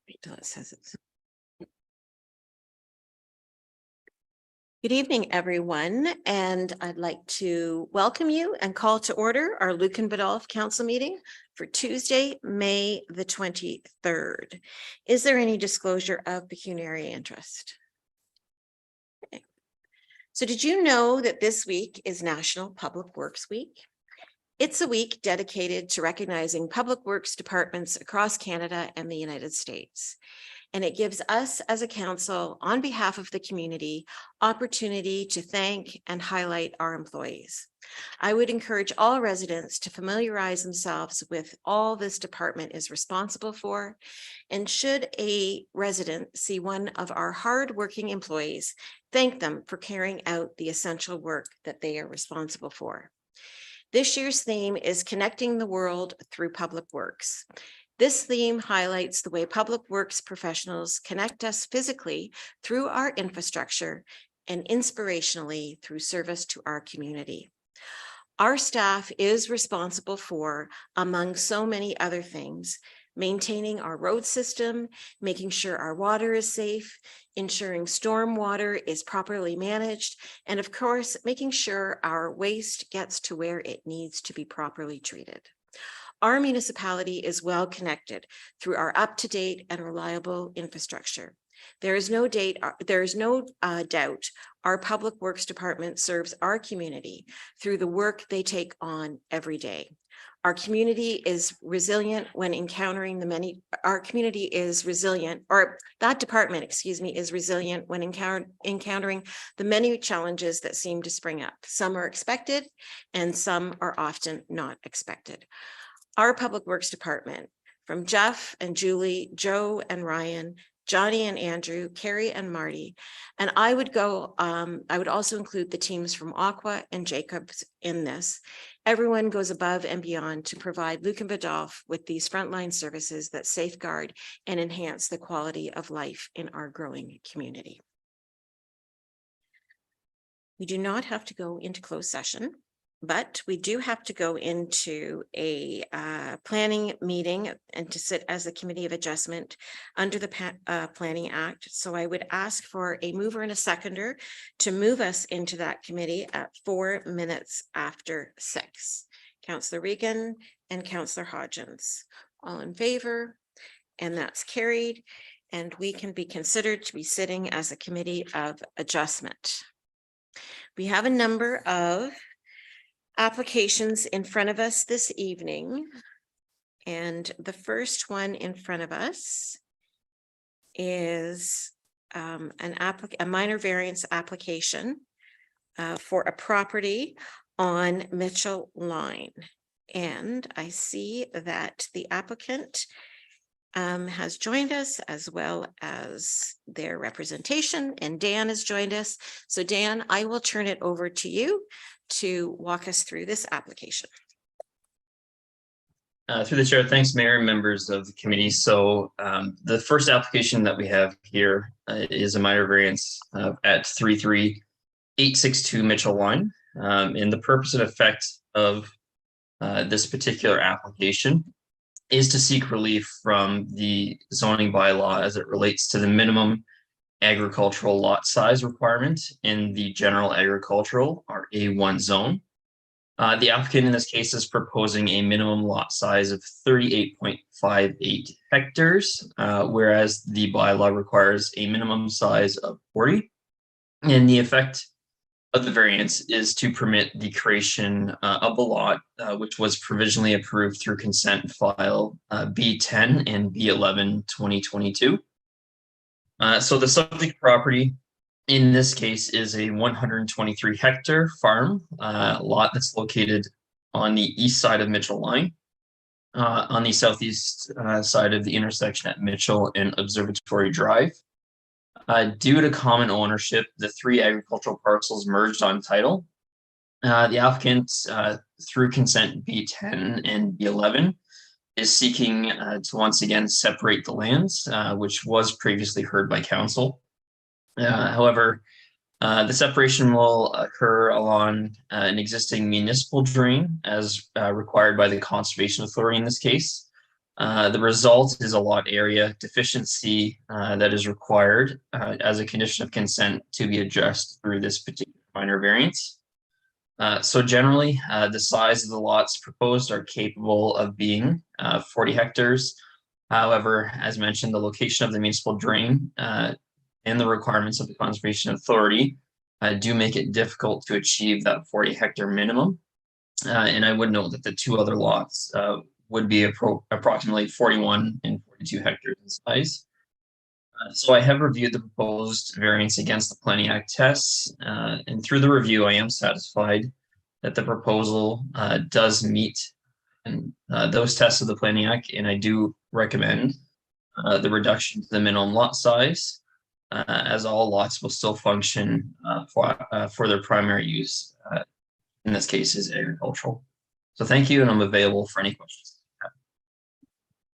Wait till it says it's. Good evening, everyone, and I'd like to welcome you and call to order our Lucan Biddulph Council meeting for Tuesday, May the 23rd. Is there any disclosure of pecuniary interest? Okay. So did you know that this week is National Public Works Week? It's a week dedicated to recognizing public works departments across Canada and the United States. And it gives us as a council, on behalf of the community, opportunity to thank and highlight our employees. I would encourage all residents to familiarize themselves with all this department is responsible for. And should a resident see one of our hardworking employees, thank them for carrying out the essential work that they are responsible for. This year's theme is Connecting the World Through Public Works. This theme highlights the way public works professionals connect us physically through our infrastructure and inspirationally through service to our community. Our staff is responsible for, among so many other things, maintaining our road system, making sure our water is safe, ensuring storm water is properly managed, and of course, making sure our waste gets to where it needs to be properly treated. Our municipality is well connected through our up-to-date and reliable infrastructure. There is no doubt our public works department serves our community through the work they take on every day. Our community is resilient when encountering the many, that department, excuse me, is resilient when encountering the many challenges that seem to spring up. Some are expected and some are often not expected. Our public works department, from Jeff and Julie, Joe and Ryan, Johnny and Andrew, Carrie and Marty, and I would also include the teams from Aqua and Jacobs in this. Everyone goes above and beyond to provide Lucan Biddulph with these frontline services that safeguard and enhance the quality of life in our growing community. We do not have to go into closed session, but we do have to go into a planning meeting and to sit as a committee of adjustment under the Planning Act. So I would ask for a mover and a seconder to move us into that committee at 4 minutes after 6. Councillor Regan and Councillor Hodgins, all in favor, and that's carried. And we can be considered to be sitting as a committee of adjustment. We have a number of applications in front of us this evening, and the first one in front of us is a minor variance application for a property on Mitchell Line, and I see that the applicant has joined us, as well as their representation, and Dan has joined us. So Dan, I will turn it over to you to walk us through this application. Through the chair, thanks, Mayor and members of the committee. So the first application that we have here is a minor variance at 33862 Mitchell Line. And the purpose and effect of this particular application is to seek relief from the zoning bylaw as it relates to the minimum agricultural lot size requirement in the general agricultural or A1 zone. The applicant in this case is proposing a minimum lot size of 38.58 hectares, whereas the bylaw requires a minimum size of 40. And the effect of the variance is to permit the creation of a lot, which was provisionally approved through consent file B10 and B11 2022. So the subject property in this case is a 123 hectare farm lot that's located on the east side of Mitchell Line, on the southeast side of the intersection at Mitchell and Observatory Drive. Due to common ownership, the 3 agricultural parcels merged on title. The applicant, through consent B10 and B11, is seeking to once again separate the lands, which was previously heard by council. However, the separation will occur along an existing municipal drain as required by the Conservation Authority in this case. The result is a lot area deficiency that is required as a condition of consent to be addressed through this particular minor variance. So generally, the size of the lots proposed are capable of being 40 hectares. However, as mentioned, the location of the municipal drain and the requirements of the Conservation Authority do make it difficult to achieve that 40-hectare minimum. And I would note that the two other lots would be approximately 41 and 42 hectares in size. So I have reviewed the proposed variance against the Planning Act tests, and through the review, I am satisfied that the proposal does meet those tests of the Planning Act, and I do recommend the reduction to the minimum lot size, as all lots will still function for their primary use. In this case, is agricultural. So thank you, and I'm available for any questions.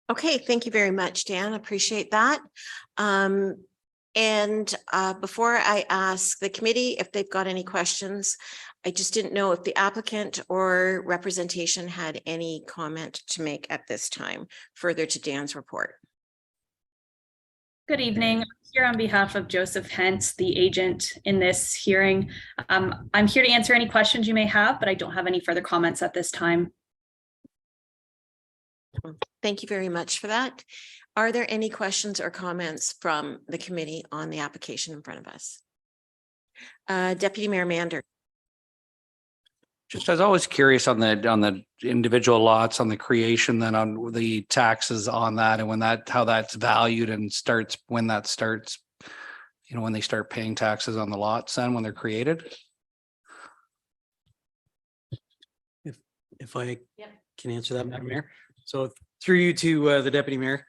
Okay, thank you very much, Dan. Appreciate that. Before I ask the committee if they've got any questions, I just didn't know if the applicant or representation had any comment to make at this time, further to Dan's report. Good evening. I'm here on behalf of Joseph Hentz, the agent in this hearing. I'm here to answer any questions you may have, but I don't have any further comments at this time. Thank you very much for that. Are there any questions or comments from the committee on the application in front of us? Deputy Mayor Mander. Just I was always curious on the individual lots, on the creation, then on the taxes on that, and when how that's valued and when that starts, when they start paying taxes on the lots and when they're created. If I can answer that, Madam Mayor. So through you to the Deputy Mayor.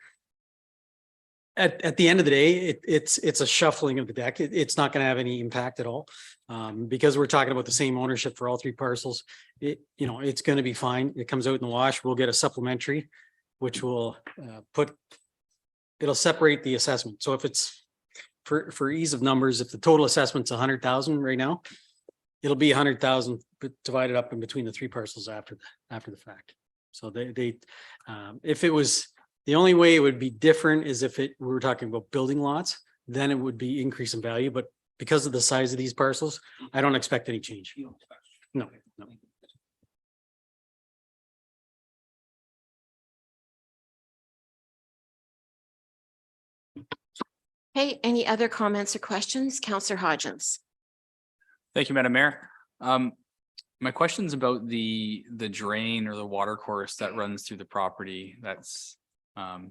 At the end of the day, it's a shuffling of the deck. It's not going to have any impact at all, because we're talking about the same ownership for all three parcels. It's going to be fine. It comes out in the wash. We'll get a supplementary, which will it'll separate the assessment. So if it's for ease of numbers, if the total assessment's 100,000 right now, it'll be 100,000 divided up in between the three parcels after the fact. So if it was, the only way it would be different is if we were talking about building lots, then it would be increase in value. But because of the size of these parcels, I don't expect any change. No. Hey, any other comments or questions? Councillor Hodgins. Thank you, Madam Mayor. My question's about the drain or the water course that runs through the property. That's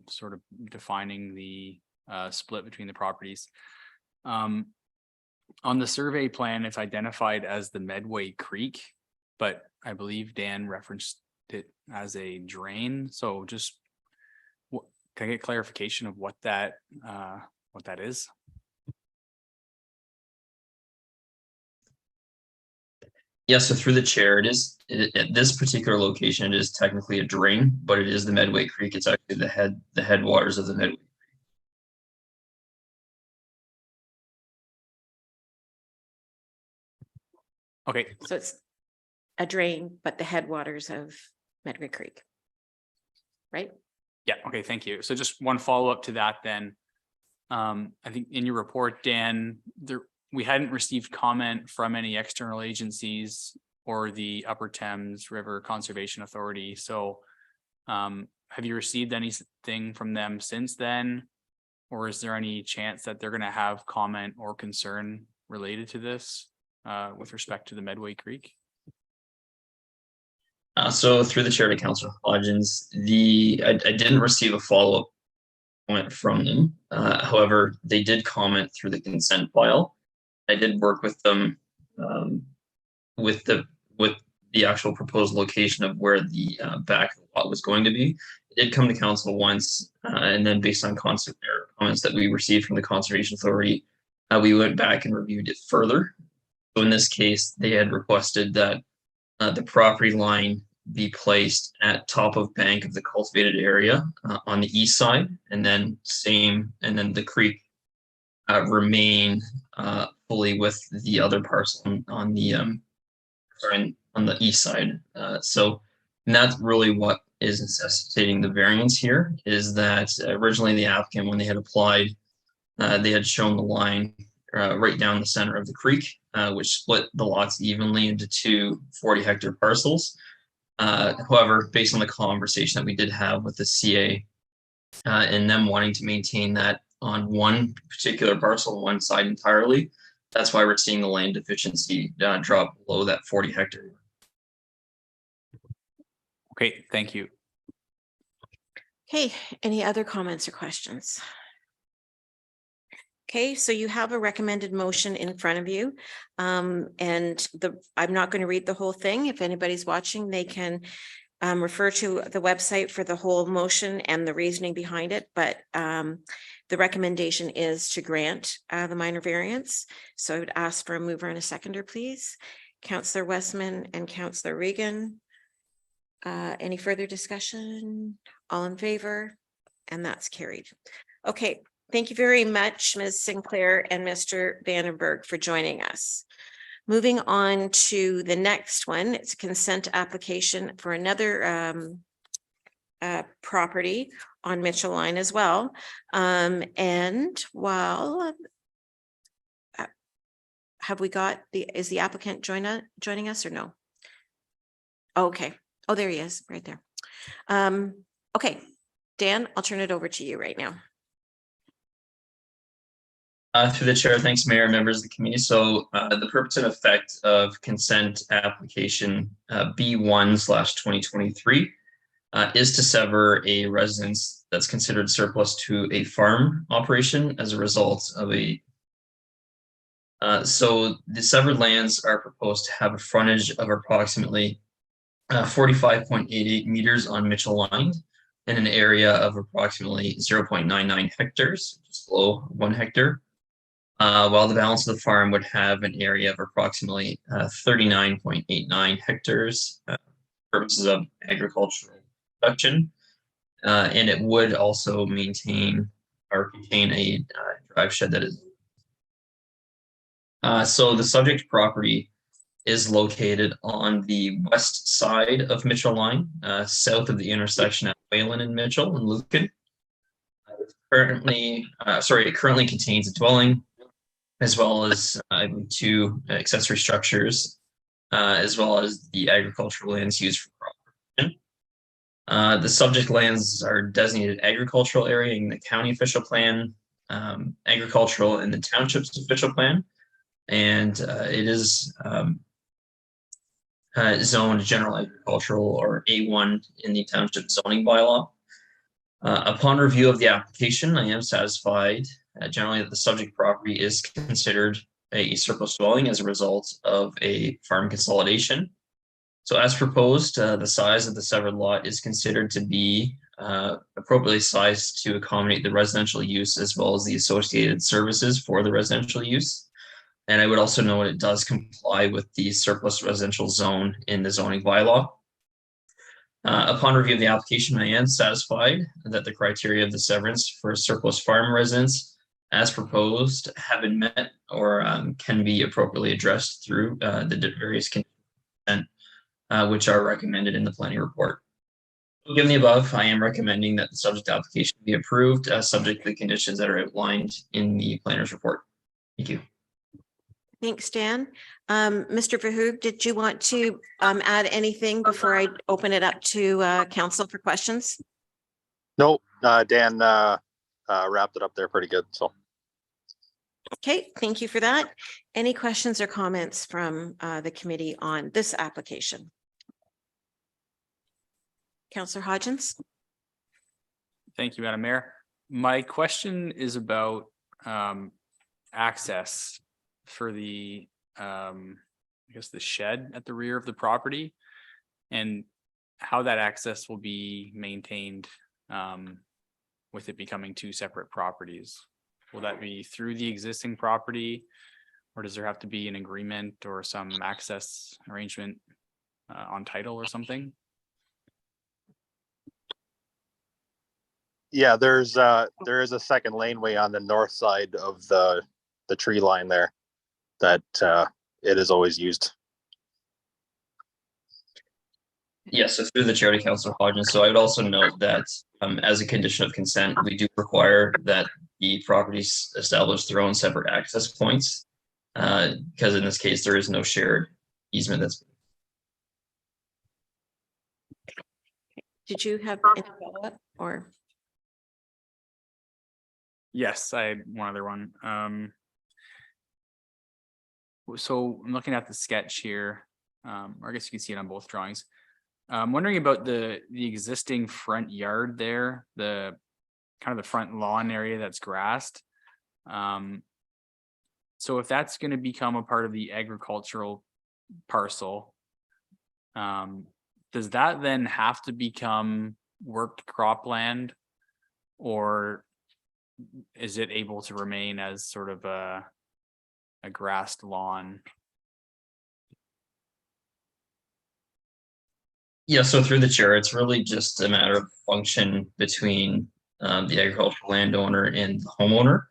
sort of defining the split between the properties. On the survey plan, it's identified as the Medway Creek, but I believe Dan referenced it as a drain. So just can I get clarification of what that is? Yeah, so through the chair, at this particular location, it is technically a drain, but it is the Medway Creek. It's actually the headwaters of the Medway. Okay. So it's a drain, but the headwaters of Medway Creek, right? Yeah. Okay. Thank you. So just one follow-up to that then. I think in your report, Dan, we hadn't received comment from any external agencies or the Upper Thames River Conservation Authority. So have you received anything from them since then? Or is there any chance that they're going to have comment or concern related to this with respect to the Medway Creek? So through the chair to Councillor Hodgins, I didn't receive a follow-up comment from them. However, they did comment through the consent file. I did work with them with the actual proposed location of where the back lot was going to be. It did come to council once, and then based on comments that we received from the Conservation Authority, we went back and reviewed it further. So in this case, they had requested that the property line be placed at top of bank of the cultivated area on the east side, and then the creek remain fully with the other parcel on the east side. So and that's really what is necessitating the variance here is that originally the applicant, when they had applied, they had shown the line right down the center of the creek, which split the lots evenly into two 40-hectare parcels. However, based on the conversation that we did have with the CA and them wanting to maintain that on one particular parcel, one side entirely, that's why we're seeing the land deficiency drop below that 40-hectare. Okay, thank you. Okay, any other comments or questions? Okay, so you have a recommended motion in front of you. I'm not going to read the whole thing. If anybody's watching, they can refer to the website for the whole motion and the reasoning behind it. But the recommendation is to grant the minor variance. So I would ask for a mover and a seconder, please. Councillor Westman and Councillor Regan. Any further discussion? All in favor? And that's carried. Okay, thank you very much, Ms. Sinclair and Mr. Vandenberg, for joining us. Moving on to the next one, it's a consent application for another property on Mitchell Line as well. And while have we got is the applicant joining us or no? Okay. Oh, there he is right there. Okay, Dan, I'll turn it over to you right now. Through the chair, thanks, Mayor, members of the committee. So the purpose and effect of consent application B1/2023 is to sever a residence that's considered surplus to a farm operation as a result of a. So the severed lands are proposed to have a frontage of approximately 45.88 meters on Mitchell Line and an area of approximately 0.99 hectares, just below 1 hectare. While the balance of the farm would have an area of approximately 39.89 hectares for purposes of agricultural production. And it would also maintain or contain a drive shed that is. So the subject property is located on the west side of Mitchell Line, south of the intersection at Wayland and Mitchell and Lucan. It currently contains a dwelling, as well as two accessory structures, as well as the agricultural lands used for crop production. The subject lands are designated agricultural area in the county official plan, agricultural in the township's official plan, and it is zoned general agricultural or A1 in the township zoning bylaw. Upon review of the application, I am satisfied generally that the subject property is considered a surplus dwelling as a result of a farm consolidation. So as proposed, the size of the severed lot is considered to be appropriately sized to accommodate the residential use as well as the associated services for the residential use. And I would also note it does comply with the surplus residential zone in the zoning bylaw. Upon review of the application, I am satisfied that the criteria of the severance for surplus farm residents as proposed have been met or can be appropriately addressed through the various consent which are recommended in the planning report. Given the above, I am recommending that the subject application be approved subject to the conditions that are outlined in the planner's report. Thank you. Thanks, Dan. Mr. Verhoeven, did you want to add anything before I open it up to council for questions? No, Dan wrapped it up there pretty good. So. Okay, thank you for that. Any questions or comments from the committee on this application? Councillor Hodgins. Thank you, Madam Mayor. My question is about access for the I guess the shed at the rear of the property and how that access will be maintained with it becoming two separate properties. Will that be through the existing property, or does there have to be an agreement or some access arrangement on title or something? Yeah, there is a second laneway on the north side of the tree line there that it is always used. Yes, so through the chair to Councillor Hodgins. So I would also note that as a condition of consent, we do require that the properties establish their own separate access points. Because in this case, there is no shared easement that's. Did you have any follow-up or? Yes, I had one other one. So I'm looking at the sketch here, or I guess you can see it on both drawings. I'm wondering about the existing front yard there, the kind of the front lawn area that's grassed. So if that's going to become a part of the agricultural parcel, does that then have to become worked cropland, or is it able to remain as sort of a grassed lawn? Yeah, so through the chair, it's really just a matter of function between the agricultural landowner and the homeowner.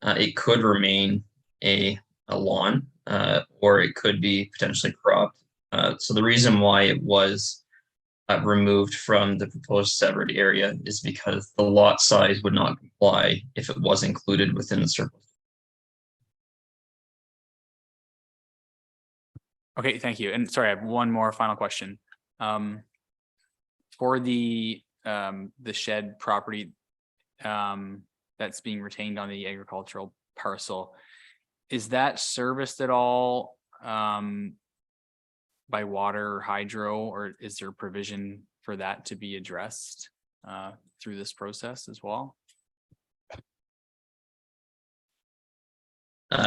It could remain a lawn, or it could be potentially cropped. So the reason why it was removed from the proposed separate area is because the lot size would not comply if it was included within the surplus. Okay, thank you. And sorry, I have one more final question. For the shed property that's being retained on the agricultural parcel, is that serviced at all by water or hydro, or is there provision for that to be addressed through this process as well?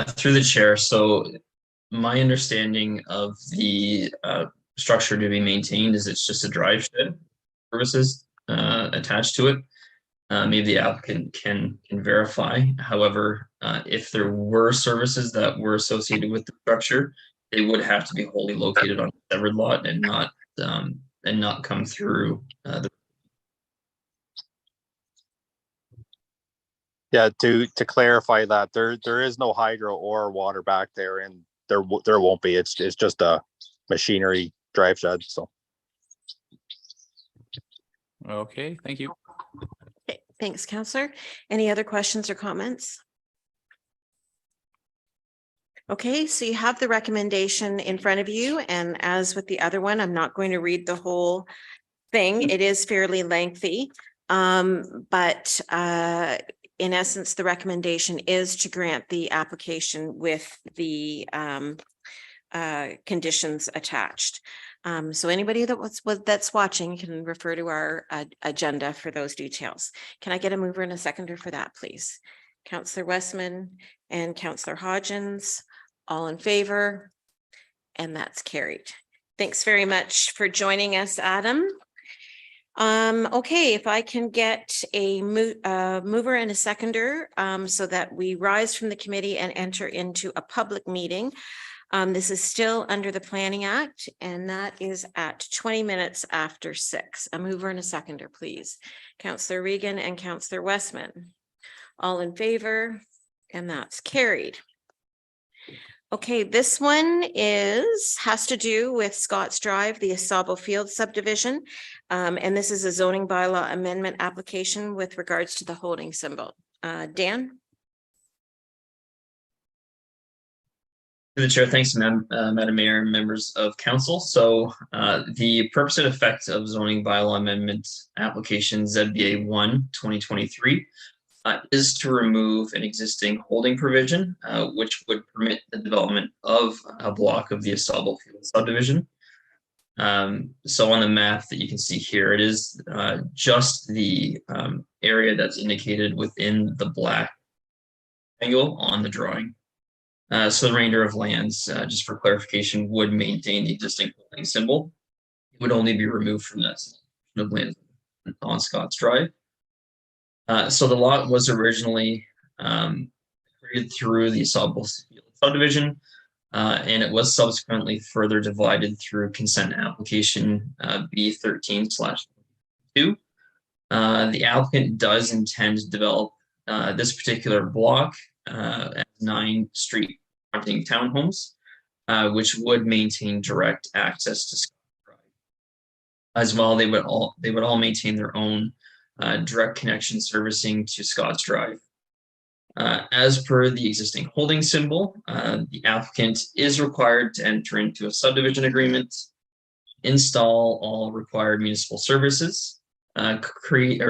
Through the chair, so my understanding of the structure to be maintained is it's just a drive shed services attached to it. Maybe the applicant can verify. However, if there were services that were associated with the structure, they would have to be wholly located on a severed lot and not come through the. Yeah, to clarify that, there is no hydro or water back there, and there won't be. It's just a machinery drive shed. So. Okay, thank you. Okay, thanks, Councillor. Any other questions or comments? Okay, so you have the recommendation in front of you, and as with the other one, I'm not going to read the whole thing. It is fairly lengthy, but in essence, the recommendation is to grant the application with the conditions attached. So anybody that's watching can refer to our agenda for those details. Can I get a mover and a seconder for that, please? Councillor Westman and Councillor Hodgins, all in favor? And that's carried. Thanks very much for joining us, Adam. Okay, if I can get a mover and a seconder so that we rise from the committee and enter into a public meeting. This is still under the Planning Act, and that is at 20 minutes after 6. A mover and a seconder, please. Councillor Regan and Councillor Westman. All in favor, and that's carried. Okay, this one has to do with Scotts Drive, the Asabo Field subdivision. And this is a zoning bylaw amendment application with regards to the holding symbol. Dan? Through the chair, thanks, Madam Mayor and members of council. So the purpose and effect of zoning bylaw amendment application ZBA 1/2023 is to remove an existing holding provision, which would permit the development of a block of the Asabo Field subdivision. So on the map that you can see here, it is just the area that's indicated within the black angle on the drawing. So the remainder of lands, just for clarification, would maintain the existing holding symbol. It would only be removed from that of land on Scotts Drive. So the lot was originally created through the Asabo subdivision, and it was subsequently further divided through consent application B13/2. The applicant does intend to develop this particular block as 9 street fronting townhomes, which would maintain direct access to Scotts As well, they would all maintain their own direct connection servicing to Scotts Drive. As per the existing holding symbol, the applicant is required to enter into a subdivision agreement, install all required municipal services, complete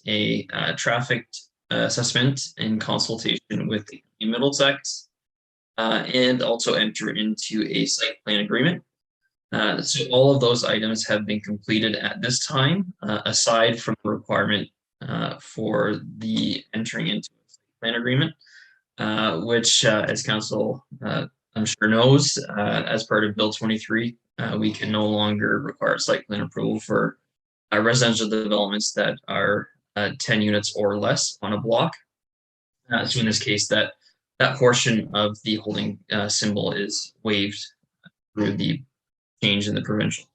a traffic assessment in consultation with the Middlesex, and also enter into a site plan agreement. So all of those items have been completed at this time, aside from the requirement for the entering into a site plan agreement, which, as council I'm sure knows, as part of Bill 23, we can no longer require site plan approval for residential developments that are 10 units or less on a block. So in this case, that portion of the holding symbol is waived through the change in the provincial.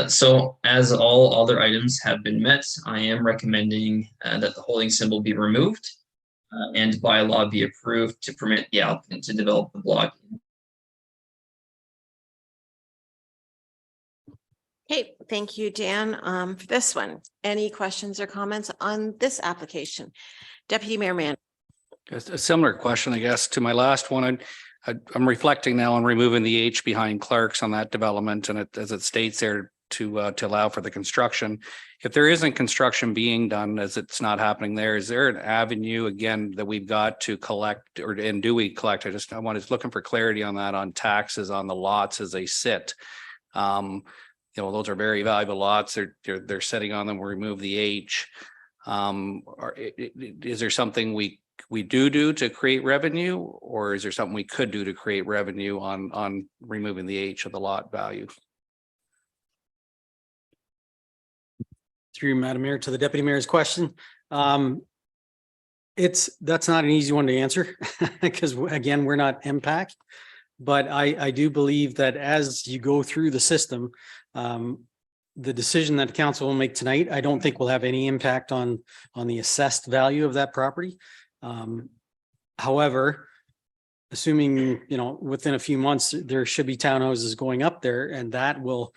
So as all other items have been met, I am recommending that the holding symbol be removed and bylaw be approved to permit the applicant to develop the block. Okay, thank you, Dan, for this one. Any questions or comments on this application? Deputy Mayor Mann. Just a similar question, I guess, to my last one. I'm reflecting now on removing the H behind Clark's on that development, and as it states there to allow for the construction. If there isn't construction being done, as it's not happening there, is there an avenue again that we've got to collect, and do we collect? I was looking for clarity on that, on taxes on the lots as they sit. Those are very valuable lots. They're sitting on them. We remove the H. Is there something we do to create revenue, or is there something we could do to create revenue on removing the H of the lot value? Through Madam Mayor to the Deputy Mayor's question. That's not an easy one to answer because again, we're not MPAC, but I do believe that as you go through the system, the decision that the council will make tonight, I don't think will have any impact on the assessed value of that property. However, assuming, within a few months, there should be townhouses going up there, and that will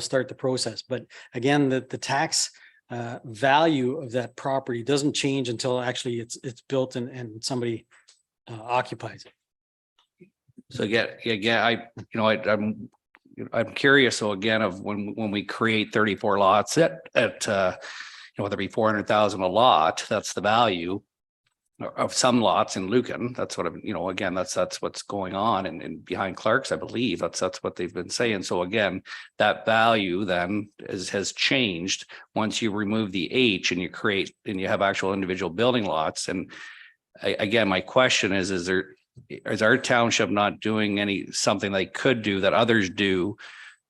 start the process. But again, the tax value of that property doesn't change until actually it's built and somebody occupies it. So I'm curious. So again, of when we create 34 lots at whether it be 400,000 a lot, that's the value of some lots in Lucan. That's what again, that's what's going on and behind Clark's, I believe that's what they've been saying. So again, that value then has changed once you remove the H and you have actual individual building lots. And again, my question is our township not doing something they could do that others do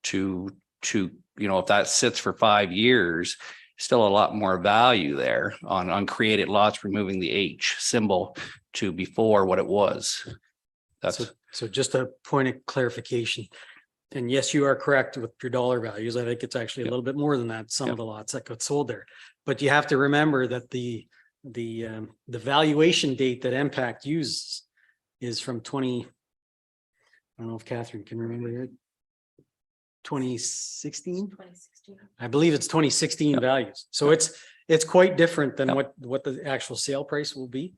to if that sits for 5 years, still a lot more value there on created lots, removing the H symbol to before what it was. That's so just a point of clarification. And yes, you are correct with your dollar values. I think it's actually a little bit more than that. Some of the lots that got sold there, but you have to remember that the valuation date that MPAC uses is from 20. I don't know if Catherine can remember it. 2016. I believe it's 2016 values. So it's quite different than what the actual sale price will be.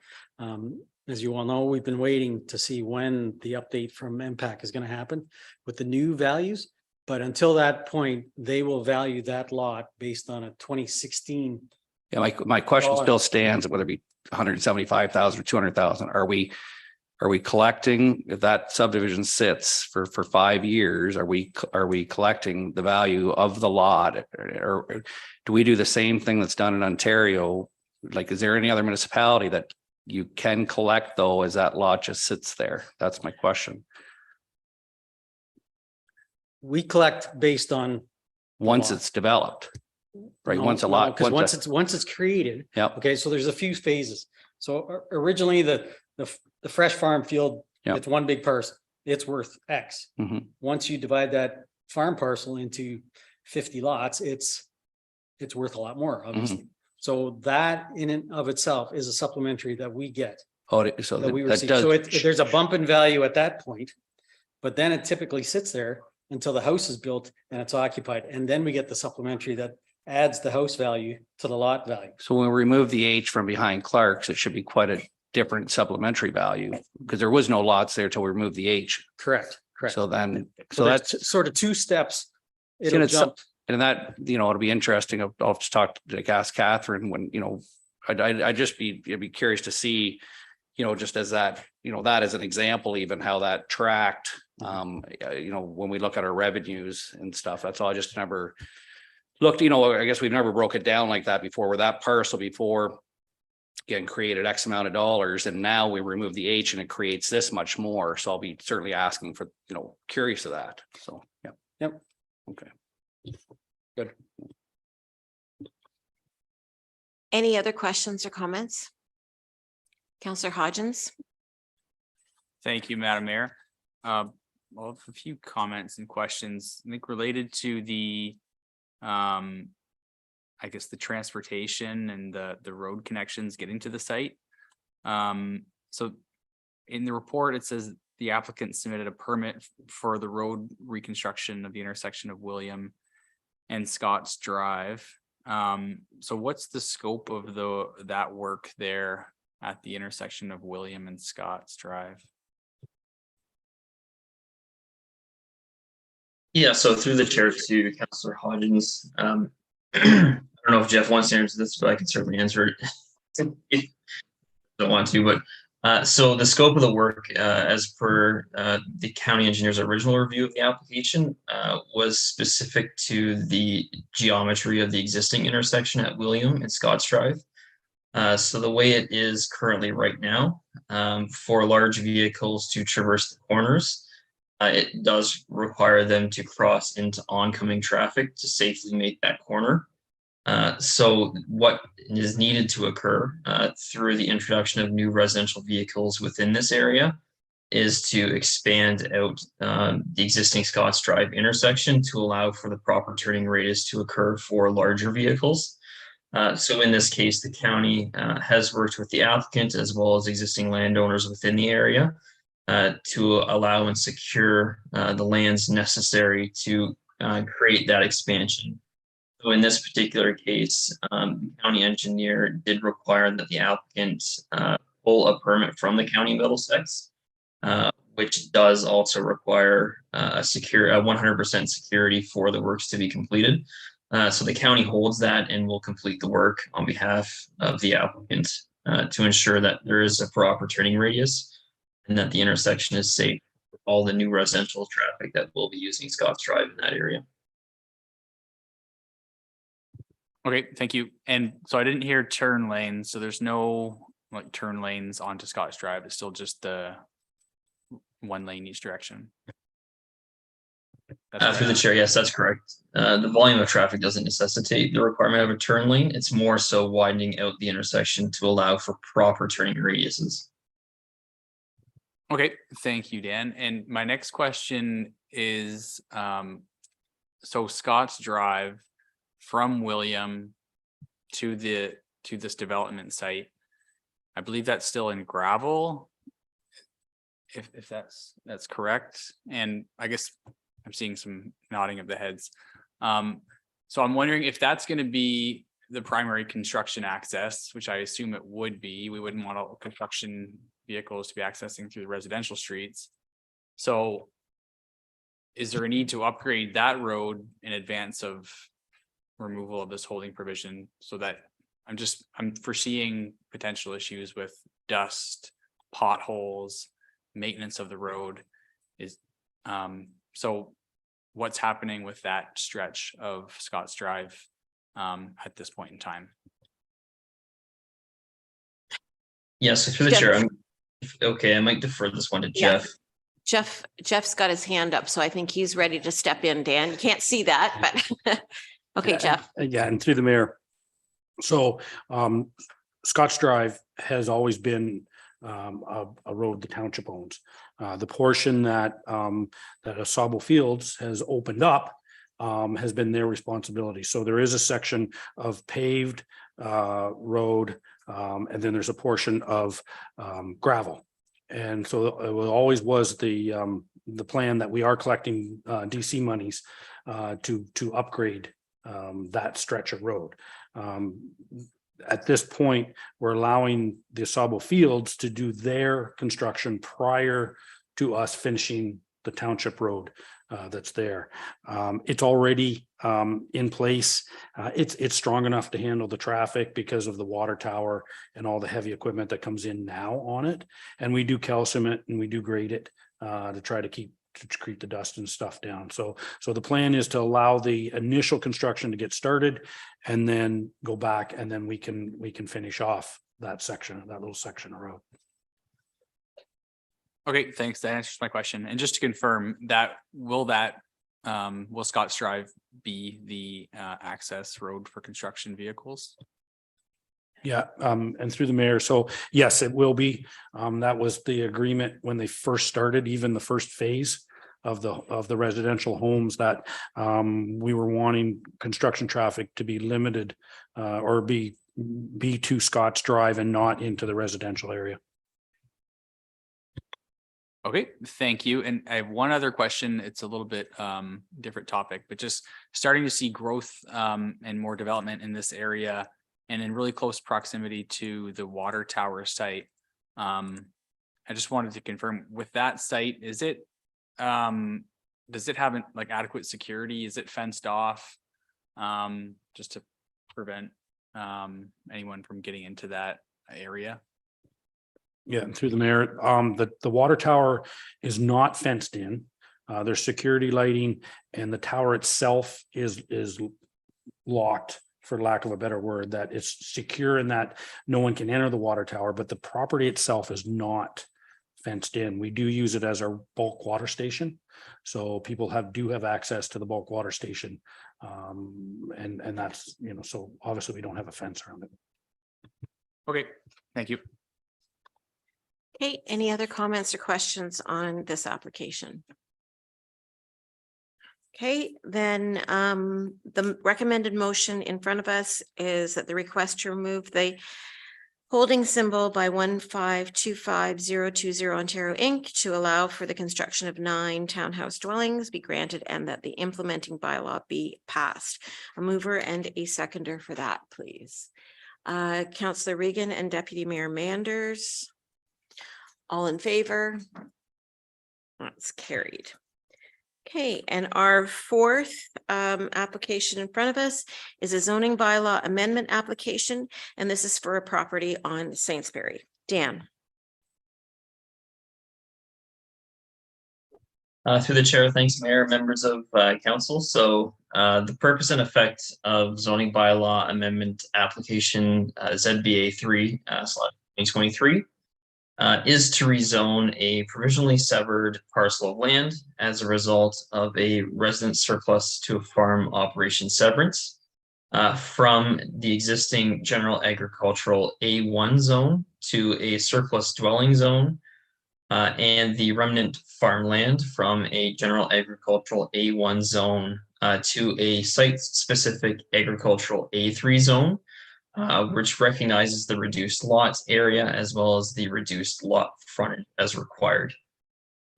As you all know, we've been waiting to see when the update from MPAC is going to happen with the new values. But until that point, they will value that lot based on a 2016. Yeah, my question still stands, whether it be 175,000 or 200,000. Are we collecting, if that subdivision sits for 5 years, are we collecting the value of the lot, or do we do the same thing that's done in Ontario? Like, is there any other municipality that you can collect though, as that lot just sits there? That's my question. We collect based on once it's developed, right? Once it's created. Yeah. Okay. So there's a few phases. So originally the fresh farm field, it's one big parcel. It's worth X. Mm-hmm. Once you divide that farm parcel into 50 lots, it's worth a lot more, obviously. Mm-hmm. So that in and of itself is a supplementary that we get. Oh, so that we receive. So there's a bump in value at that point, but then it typically sits there until the house is built and it's occupied. And then we get the supplementary that adds the house value to the lot value. So when we remove the H from behind Clark's, it should be quite a different supplementary value because there was no lots there till we removed the H. Correct, correct. So then, So so there's that's, sort of two steps. And It'll it's jump. and that, it'll be interesting. I'll just talk to ask Catherine when, I'd just I'd be curious to see, just as that, that as an example, even how that tracked, when we look at our revenues and stuff, that's all. I just never looked, I guess we've never broke it down like that before, where that parcel before again created X amount of dollars, and now we remove the H and it creates this much more. So I'll be certainly asking for, curious of that. So, yeah. Yep. Okay. Good. Any other questions or comments? Councillor Hodgins? Thank you, Madam Mayor. Well, a few comments and questions, I think related to the, I guess the transportation and the road connections getting to the site. So in the report, it says the applicant submitted a permit for the road reconstruction of the intersection of William and Scotts Drive. So what's the scope of that work there at the intersection of William and Scotts Drive? Yeah, so through the chair to Councillor Hodgins, I don't know if Jeff wants to answer this, but I can certainly answer it if you don't want to. But so the scope of the work, as per the county engineer's original review of the application, was specific to the geometry of the existing intersection at William and Scotts Drive. So the way it is currently right now, for large vehicles to traverse the corners, it does require them to cross into oncoming traffic to safely make that corner. So what is needed to occur through the introduction of new residential vehicles within this area is to expand out the existing Scotts Drive intersection to allow for the proper turning radius to occur for larger vehicles. So in this case, the county has worked with the applicant as well as existing landowners within the area to allow and secure the lands necessary to create that expansion. So in this particular case, the county engineer did require that the applicant pull a permit from the county Middlesex, which does also require a 100% security for the works to be completed. So the county holds that and will complete the work on behalf of the applicant to ensure that there is a proper turning radius and that the intersection is safe for all the new residential traffic that will be using Scotts Drive in that area. Okay, thank you. And so I didn't hear turn lanes, so there's no like turn lanes onto Scotts Drive. It's still just the one lane each direction. Through the chair, yes, that's correct. The volume of traffic doesn't necessitate the requirement of a turn lane. It's more so widening out the intersection to allow for proper turning radiuses. Okay, thank you, Dan. And my next question is, so Scotts Drive from William to this development site, I believe that's still in gravel, if that's correct. And I guess I'm seeing some nodding of the heads. So I'm wondering if that's going to be the primary construction access, which I assume it would be. We wouldn't want all construction vehicles to be accessing through the residential streets. So is there a need to upgrade that road in advance of removal of this holding provision, so that I'm foreseeing potential issues with dust, potholes, maintenance of the road is, so what's happening with that stretch of Scotts Drive at this point in time? Yes, so through the chair, I might defer this one to Jeff. Jeff's got his hand up, so I think he's ready to step in, Dan. You can't see that, but okay, Jeff. Yeah, and through the mayor. So Scotts Drive has always been a road the township owns. The portion that Asabo Fields has opened up has been their responsibility. So there is a section of paved road, and then there's a portion of gravel. And so it always was the the plan that we are collecting DC monies to upgrade that stretch of road. At this point, we're allowing the Asabo Fields to do their construction prior to us finishing the township road that's there. It's already in place. It's strong enough to handle the traffic because of the water tower and all the heavy equipment that comes in now on it. And we do calcium it and we do grade it to try to keep the dust and stuff down. So the plan is to allow the initial construction to get started and then go back, and then we can finish off that little section of road. Okay, thanks. That answers my question. And just to confirm will Scotts Drive be the access road for construction vehicles? Yeah, and through the mayor. So yes, it will be. That was the agreement when they first started, even the first phase of the residential homes, that we were wanting construction traffic to be limited or be to Scotts Drive and not into the residential area. Okay, thank you. And I have one other question. It's a little bit different topic, but just starting to see growth and more development in this area and in really close proximity to the water tower site. I just wanted to confirm with that site, does it have like adequate security? Is it fenced off? Just to prevent anyone from getting into that area? Yeah, and through the mayor, the water tower is not fenced in. There's security lighting, and the tower itself is locked, for lack of a better word, that it's secure in that no one can enter the water tower, but the property itself is not fenced in. We do use it as our bulk water station. So people do have access to the bulk water station. And that's, so obviously we don't have a fence around it. Okay, thank you. Okay, any other comments or questions on this application? Okay, then the recommended motion in front of us is that the request to remove the holding symbol by 1525020 Ontario Inc. to allow for the construction of 9 townhouse dwellings be granted, and that the implementing bylaw be passed. A mover and a seconder for that, please. Councillor Regan and Deputy Mayor Manders. All in favor? That's carried. Okay, and our fourth application in front of us is a zoning bylaw amendment application, and this is for a property on Saintsbury. Dan. Through the chair, thanks, Mayor, members of council. So the purpose and effect of zoning bylaw amendment application ZBA 3/2023 is to rezone a provisionally severed parcel of land as a result of a resident surplus to a farm operation severance from the existing general agricultural A1 zone to a surplus dwelling zone, and the remnant farmland from a general agricultural A1 zone to a site-specific agricultural A3 zone, which recognizes the reduced lots area as well as the reduced lot frontage as required.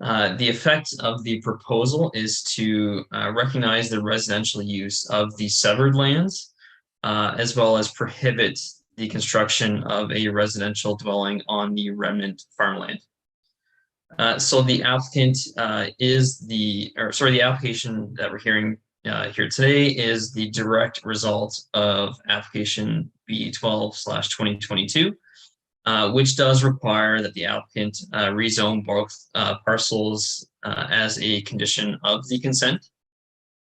The effect of the proposal is to recognize the residential use of the severed lands, as well as prohibit the construction of a residential dwelling on the remnant farmland. So the applicant the application that we're hearing here today is the direct result of application B12/2022, which does require that the applicant rezone both parcels as a condition of the consent.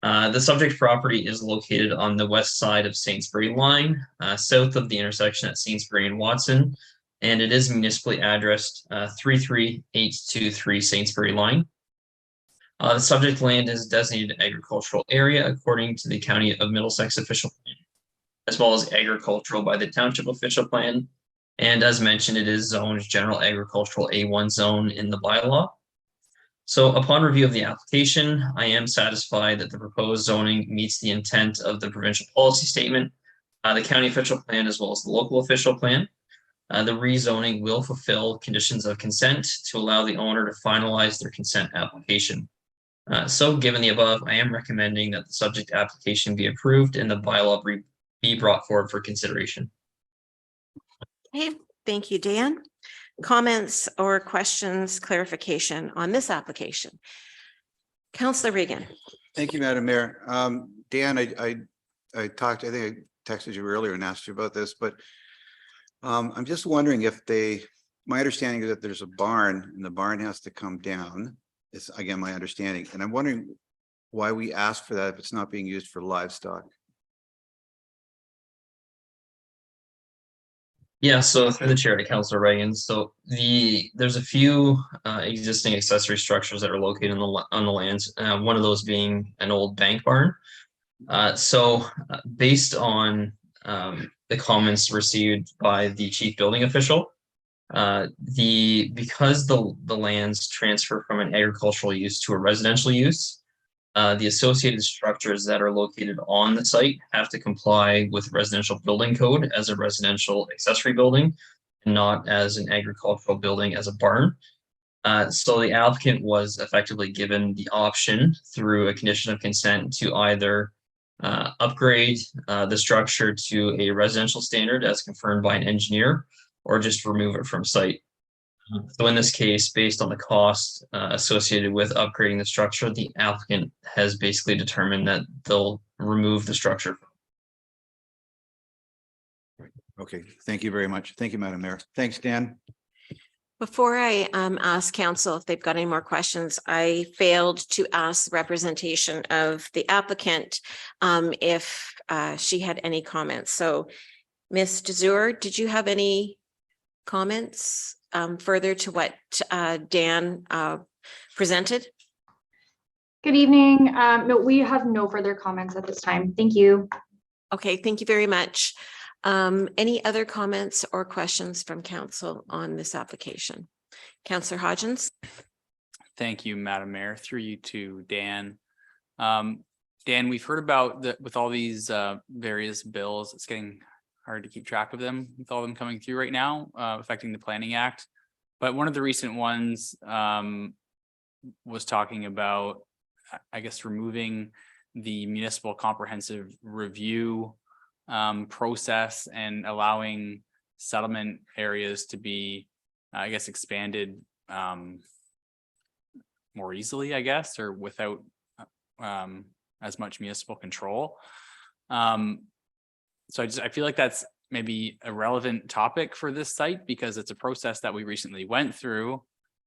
The subject property is located on the west side of Saintsbury line, south of the intersection at Saintsbury and Watson, and it is municipally addressed 33823 Saintsbury line. The subject land is designated agricultural area according to the County of Middlesex official plan, as well as agricultural by the township official plan. And as mentioned, it is zoned general agricultural A1 zone in the bylaw. So upon review of the application, I am satisfied that the proposed zoning meets the intent of the provincial policy statement, the county official plan, as well as the local official plan. the rezoning will fulfill conditions of consent to allow the owner to finalize their consent application. So given the above, I am recommending that the subject application be approved and the bylaw be brought forward for consideration. Okay, thank you, Dan. Comments or questions, clarification on this application? Councillor Regan. Thank you, Madam Mayor. Dan, I think I texted you earlier and asked you about this, but I'm just wondering if my understanding is that there's a barn and the barn has to come down. It's again, my understanding, and I'm wondering why we ask for that if it's not being used for livestock. Yeah, so through the chair to Councillor Reagan. So there's a few existing accessory structures that are located on the lands. One of those being an old bank barn. Based on the comments received by the chief building official, because the lands transfer from an agricultural use to a residential use, the associated structures that are located on the site have to comply with residential building code as a residential accessory building, and not as an agricultural building as a barn. So the applicant was effectively given the option through a condition of consent to either upgrade the structure to a residential standard as confirmed by an engineer, or just remove it from site. So in this case, based on the cost associated with upgrading the structure, the applicant has basically determined that they'll remove the structure. Okay, thank you very much. Thank you, Madam Mayor. Thanks, Dan. Before I ask council if they've got any more questions, I failed to ask the representation of the applicant if she had any comments. So Ms. DeZur, did you have any comments further to what Dan presented? Good evening. No, we have no further comments at this time. Thank you. Okay, thank you very much. Any other comments or questions from council on this application? Councillor Hodgins. Thank you, Madam Mayor. Through you to Dan. Dan, we've heard about with all these various bills, it's getting hard to keep track of them with all them coming through right now, affecting the Planning Act. But one of the recent ones was talking about, I guess, removing the municipal comprehensive review process and allowing settlement areas to be, I guess, expanded more easily, I guess, or without as much municipal control. So I feel like that's maybe a relevant topic for this site because it's a process that we recently went through.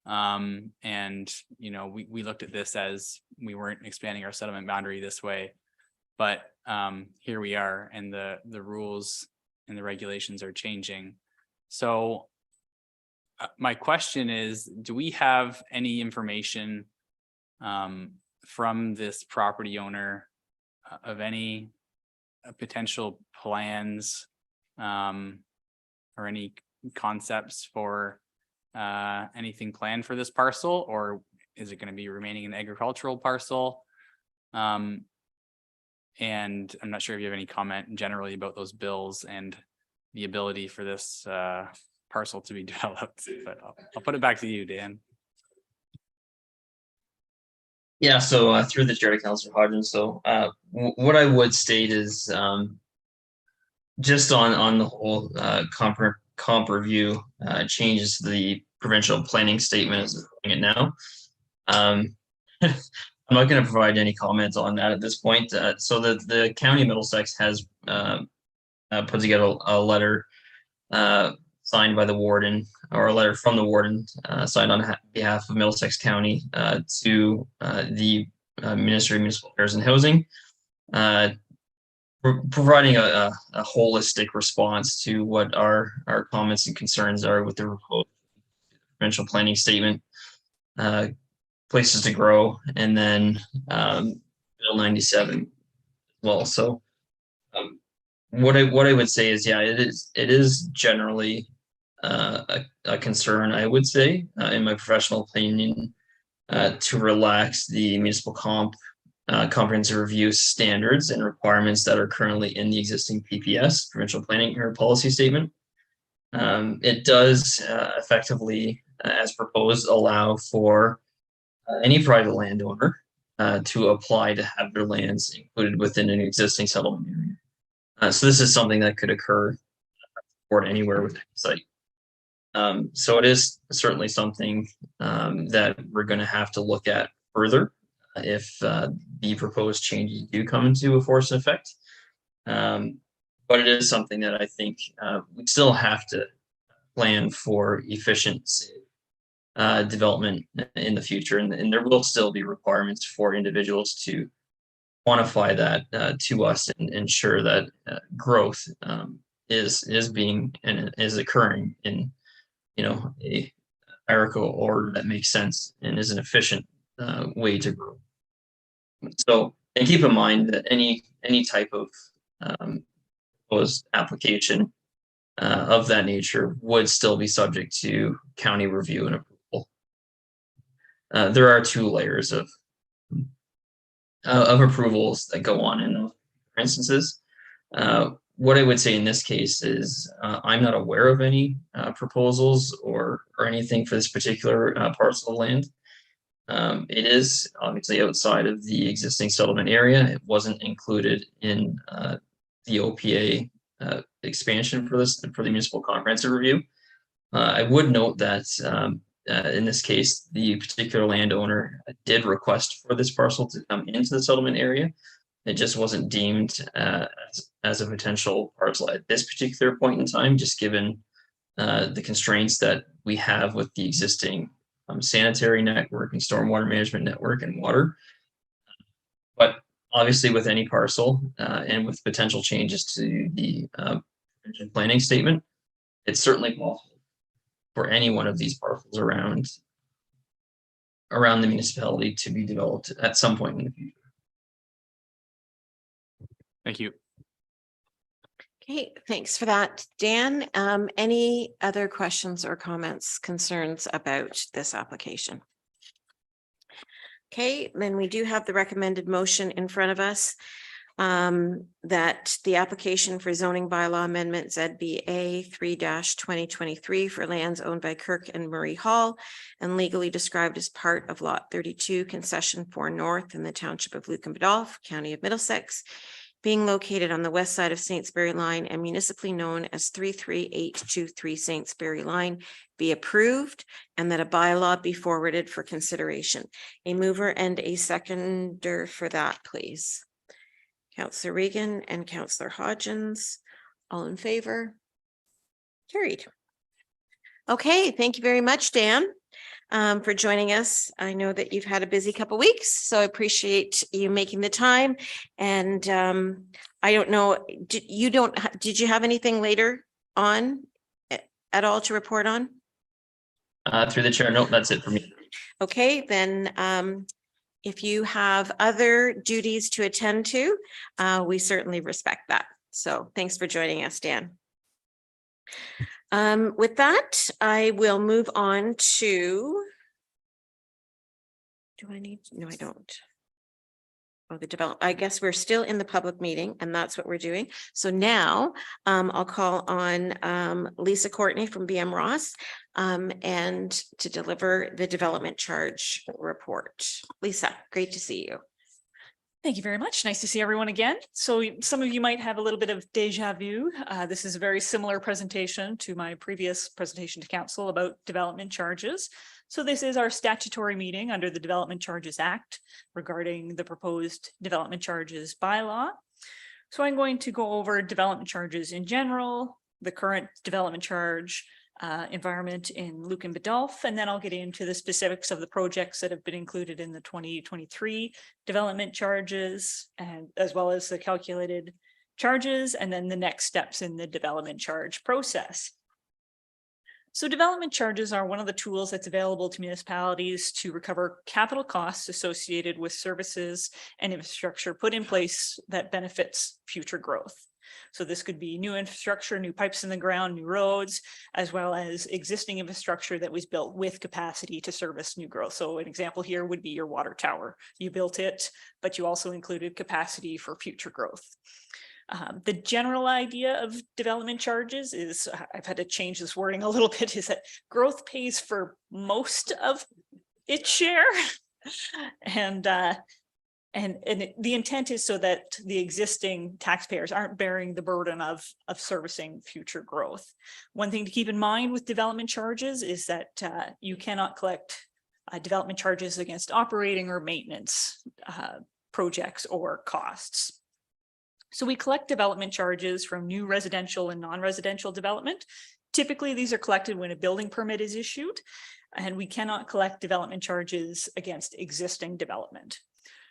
And, you know, we looked at this as we weren't expanding our settlement boundary this way, but here we are, and the rules and the regulations are changing. So my question is, do we have any information from this property owner of any potential plans or any concepts for anything planned for this parcel, or is it going to be remaining an agricultural parcel? And I'm not sure if you have any comment generally about those bills and the ability for this parcel to be developed, but I'll put it back to you, Dan. Yeah, so through the chair to Councillor Hodgins, so what I would state is just on the whole comp review changes to the provincial planning statement as we're doing it now. I'm not going to provide any comments on that at this point. So the County of Middlesex has put together a letter signed by the warden, or a letter from the warden signed on behalf of Middlesex County to the Ministry of Municipal Affairs and Housing, providing a holistic response to what our comments and concerns are with the provincial planning statement, places to grow, and then Bill 97 as well. So what I would say is, yeah, it is generally a concern, I would say, in my professional opinion, to relax the municipal comprehensive review standards and requirements that are currently in the existing PPS, provincial planning or policy statement. It does effectively, as proposed, allow for any private landowner to apply to have their lands included within an existing settlement area. So this is something that could occur or anywhere within the site. So it is certainly something that we're going to have to look at further if the proposed changes do come into force and effect. But it is something that I think we still have to plan for efficient development in the future, and there will still be requirements for individuals to quantify that to us and ensure that growth is being and is occurring in a hierarchical order that makes sense and is an efficient way to grow. So, and keep in mind that any type of proposed application of that nature would still be subject to county review and approval. There are 2 layers of approvals that go on in those instances. What I would say in this case is I'm not aware of any proposals or anything for this particular parcel of land. It is obviously outside of the existing settlement area. It wasn't included in the OPA expansion for the municipal comprehensive review. I would note that in this case, the particular landowner did request for this parcel to come into the settlement area. It just wasn't deemed as a potential parcel at this particular point in time, just given the constraints that we have with the existing sanitary network and stormwater management network and water. But obviously with any parcel and with potential changes to the planning statement, it's certainly possible for any one of these parcels around the municipality to be developed at some point in the future. Thank you. Okay, thanks for that, Dan. Any other questions or comments, concerns about this application? Okay, then we do have the recommended motion in front of us that the application for zoning bylaw amendment ZBA 3-2023 for lands owned by Kirk and Murray Hall and legally described as part of Lot 32 Concession 4 North in the Township of Lucan Biddulph, County of Middlesex, being located on the west side of Saintsbury Line and municipally known as 33823 Saintsbury Line, be approved and that a bylaw be forwarded for consideration. A mover and a seconder for that, please. Councillor Regan and Councillor Hodgins, all in favor? Carried. Okay, thank you very much, Dan, for joining us. I know that you've had a busy couple weeks, so I appreciate you making the time. And I don't know, did you have anything later on at all to report on? Through the chair, nope, that's it for me. Okay, then if you have other duties to attend to, we certainly respect that. So thanks for joining us, Dan. With that, I will move on to, no, I don't. Oh, the develop, I guess we're still in the public meeting and that's what we're doing. So now I'll call on Lisa Courtney from BM Ross and to deliver the development charge report. Lisa, great to see you. Thank you very much. Nice to see everyone again. So some of you might have a little bit of deja vu. This is a very similar presentation to my previous presentation to council about development charges. So this is our statutory meeting under the Development Charges Act regarding the proposed development charges bylaw. So I'm going to go over development charges in general, the current development charge environment in Lucan Biddulph, and then I'll get into the specifics of the projects that have been included in the 2023 development charges, and as well as the calculated charges, and then the next steps in the development charge process. So development charges are one of the tools that's available to municipalities to recover capital costs associated with services and infrastructure put in place that benefits future growth. So this could be new infrastructure, new pipes in the ground, new roads, as well as existing infrastructure that was built with capacity to service new growth. So an example here would be your water tower. You built it, but you also included capacity for future growth. The general idea of development charges is, I've had to change this wording a little bit, is that growth pays for most of its share. The intent is so that the existing taxpayers aren't bearing the burden of servicing future growth. One thing to keep in mind with development charges is that you cannot collect development charges against operating or maintenance projects or costs. So we collect development charges from new residential and non-residential development. Typically, these are collected when a building permit is issued, and we cannot collect development charges against existing development.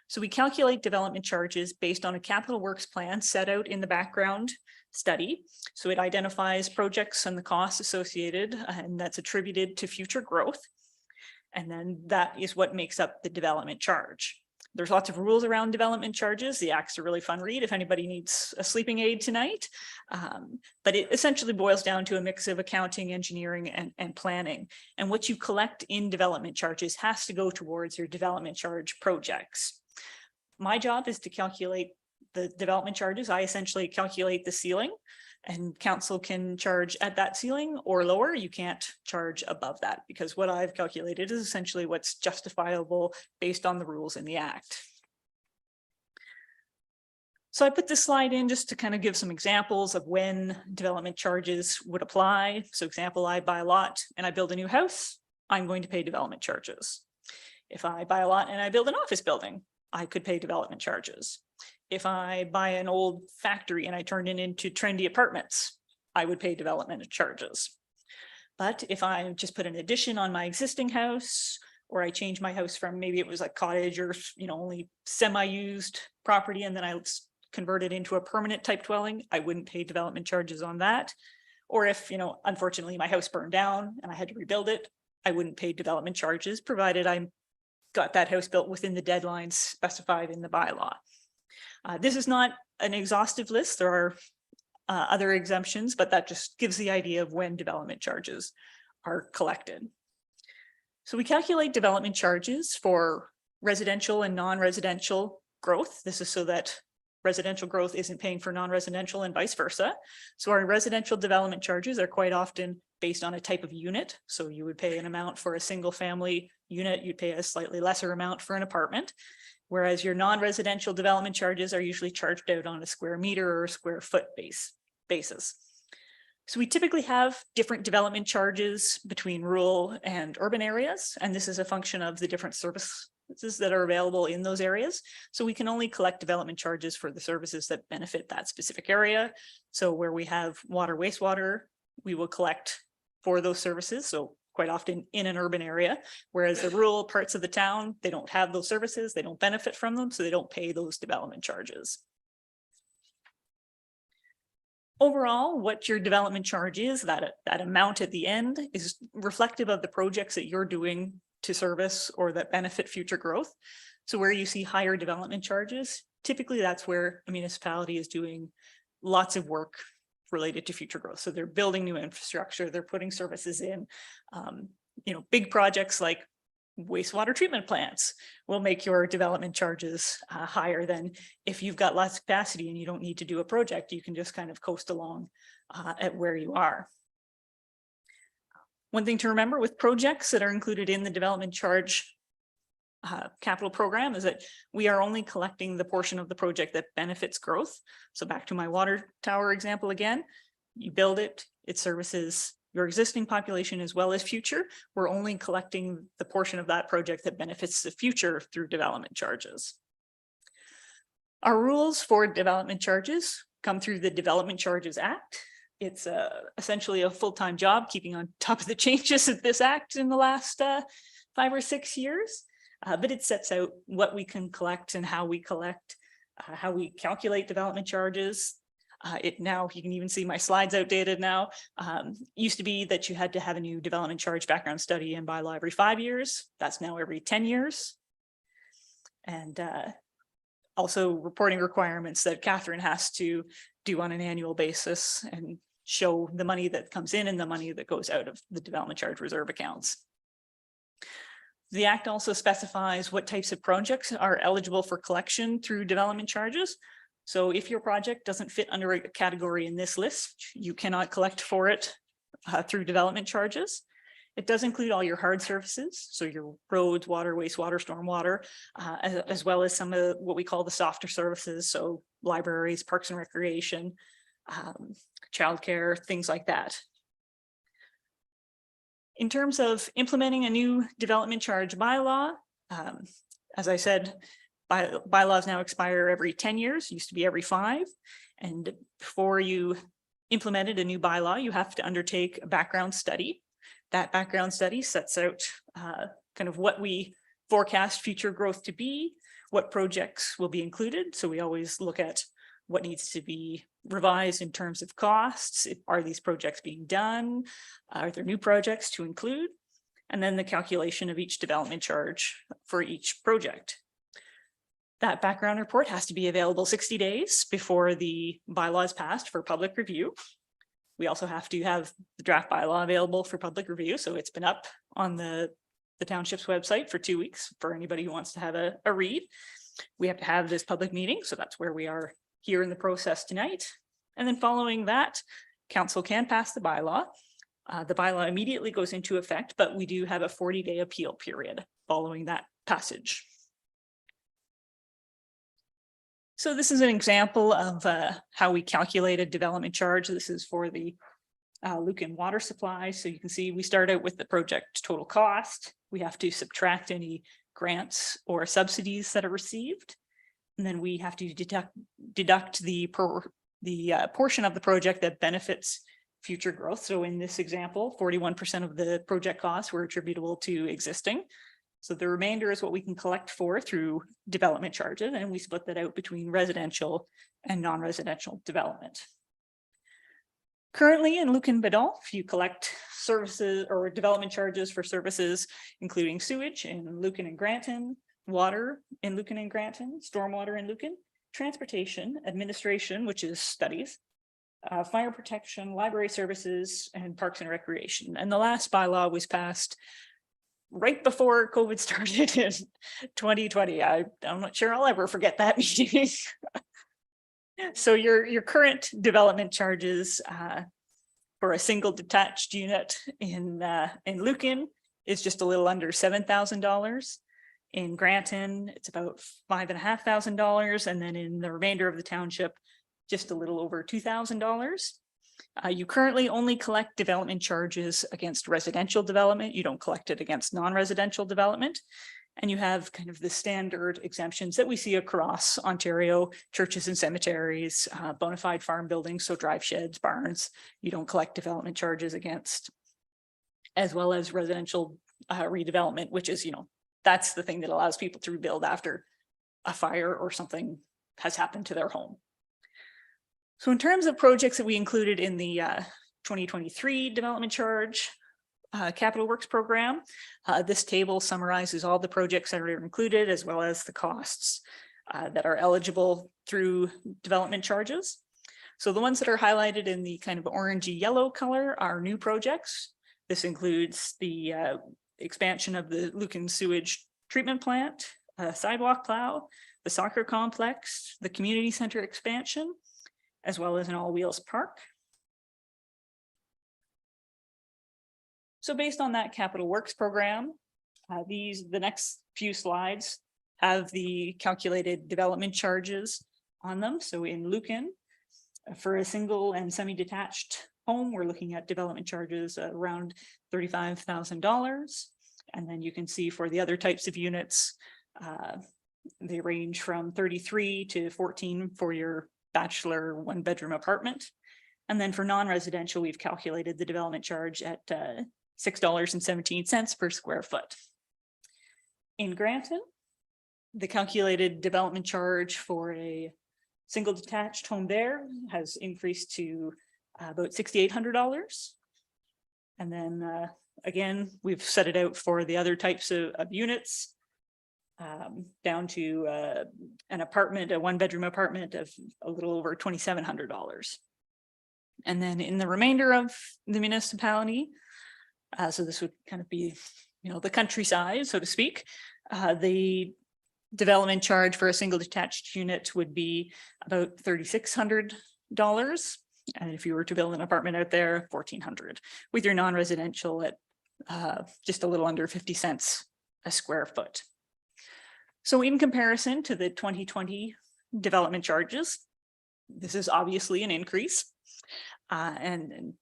So we calculate development charges based on a capital works plan set out in the background study. So it identifies projects and the costs associated, and that's attributed to future growth. And then that is what makes up the development charge. There's lots of rules around development charges. The act's a really fun read if anybody needs a sleeping aid tonight. But it essentially boils down to a mix of accounting, engineering, and planning. And what you collect in development charges has to go towards your development charge projects. My job is to calculate the development charges. I essentially calculate the ceiling, and council can charge at that ceiling or lower. You can't charge above that, because what I've calculated is essentially what's justifiable based on the rules in the Act. So I put this slide in just to kind of give some examples of when development charges would apply. So example, I buy a lot and I build a new house, I'm going to pay development charges. If I buy a lot and I build an office building, I could pay development charges. If I buy an old factory and I turn it into trendy apartments, I would pay development charges. But if I just put an addition on my existing house, or I change my house from maybe it was a cottage or only semi-used property, and then I convert it into a permanent type dwelling, I wouldn't pay development charges on that. Or if, unfortunately my house burned down and I had to rebuild it, I wouldn't pay development charges, provided I got that house built within the deadlines specified in the bylaw. This is not an exhaustive list. There are other exemptions, but that just gives the idea of when development charges are collected. So we calculate development charges for residential and non-residential growth. This is so that residential growth isn't paying for non-residential and vice versa. So our residential development charges are quite often based on a type of unit. So you would pay an amount for a single family unit, you'd pay a slightly lesser amount for an apartment. Whereas your non-residential development charges are usually charged out on a square meter or square foot basis. So we typically have different development charges between rural and urban areas, and this is a function of the different services that are available in those areas. So we can only collect development charges for the services that benefit that specific area. So where we have water, wastewater, we will collect for those services. So quite often in an urban area, whereas the rural parts of the town, they don't have those services, they don't benefit from them, so they don't pay those development charges. Overall, what your development charge is, that amount at the end, is reflective of the projects that you're doing to service or that benefit future growth. So where you see higher development charges, typically that's where a municipality is doing lots of work related to future growth. So they're building new infrastructure, they're putting services in, big projects like wastewater treatment plants will make your development charges higher than if you've got lots of capacity and you don't need to do a project, you can just kind of coast along at where you are. One thing to remember with projects that are included in the development charge capital program is that we are only collecting the portion of the project that benefits growth. So back to my water tower example again, you build it, it services your existing population as well as future. We're only collecting the portion of that project that benefits the future through development charges. Our rules for development charges come through the Development Charges Act. It's essentially a full-time job keeping on top of the changes of this act in the last 5 or 6 years. But it sets out what we can collect and how we collect, how we calculate development charges. Now you can even see my slides outdated now. Used to be that you had to have a new development charge background study and bylaw every 5 years. That's now every 10 years. And also reporting requirements that Catherine has to do on an annual basis and show the money that comes in and the money that goes out of the development charge reserve accounts. The Act also specifies what types of projects are eligible for collection through development charges. So if your project doesn't fit under a category in this list, you cannot collect for it through development charges. It does include all your hard services, so your roads, water, wastewater, stormwater, as well as some of what we call the softer services, so libraries, parks and recreation, childcare, things like that. In terms of implementing a new development charge bylaw, as I said, bylaws now expire every 10 years, used to be every 5. And before you implemented a new bylaw, you have to undertake a background study. That background study sets out kind of what we forecast future growth to be, what projects will be included. So we always look at what needs to be revised in terms of costs. Are these projects being done? Are there new projects to include? And then the calculation of each development charge for each project. That background report has to be available 60 days before the bylaw is passed for public review. We also have to have the draft bylaw available for public review. So it's been up on the township's website for 2 weeks for anybody who wants to have a read. We have to have this public meeting. So that's where we are here in the process tonight. And then following that, council can pass the bylaw. The bylaw immediately goes into effect, but we do have a 40-day appeal period following that passage. So this is an example of how we calculate a development charge. This is for the Lucan water supply. So you can see we start out with the project total cost. We have to subtract any grants or subsidies that are received. And then we have to deduct the portion of the project that benefits future growth. So in this example, 41% of the project costs were attributable to existing. So the remainder is what we can collect for through development charges, and we split that out between residential and non-residential development. Currently in Lucan Biddulph, you collect services or development charges for services, including sewage in Lucan and Granton, water in Lucan and Granton, stormwater in Lucan, transportation, administration, which is studies, fire protection, library services, and parks and recreation. And the last bylaw was passed right before COVID started in 2020. I'm not sure I'll ever forget that meeting. So your current development charges for a single detached unit in Lucan is just a little under $7,000. In Granton, it's about $5,500, and then in the remainder of the township, just a little over $2,000. You currently only collect development charges against residential development. You don't collect it against non-residential development. And you have kind of the standard exemptions that we see across Ontario, churches and cemeteries, bona fide farm buildings, so drive sheds, barns. You don't collect development charges against, as well as residential redevelopment, which is, that's the thing that allows people to rebuild after a fire or something has happened to their home. So in terms of projects that we included in the 2023 development charge capital works program, this table summarizes all the projects that are included, as well as the costs that are eligible through development charges. So the ones that are highlighted in the kind of orangey yellow color are new projects. This includes the expansion of the Lucan sewage treatment plant, sidewalk plow, the soccer complex, the community center expansion, as well as an all-wheels park. So based on that capital works program, the next few slides have the calculated development charges on them. So in Lucan, for a single and semi-detached home, we're looking at development charges around $35,000. And then you can see for the other types of units, they range from 33 to 14 for your bachelor 1-bedroom apartment. And then for non-residential, we've calculated the development charge at $6.17 per square foot. In Granton, the calculated development charge for a single detached home there has increased to about $6,800. And then again, we've set it out for the other types of units, down to an apartment, a 1-bedroom apartment of a little over $2,700. And then in the remainder of the municipality, so this would kind of be, the countryside, so to speak, the development charge for a single detached unit would be about $3,600. And if you were to build an apartment out there, $1,400, with your non-residential at just a little under 50 cents a square foot. So in comparison to the 2020 development charges, this is obviously an increase. And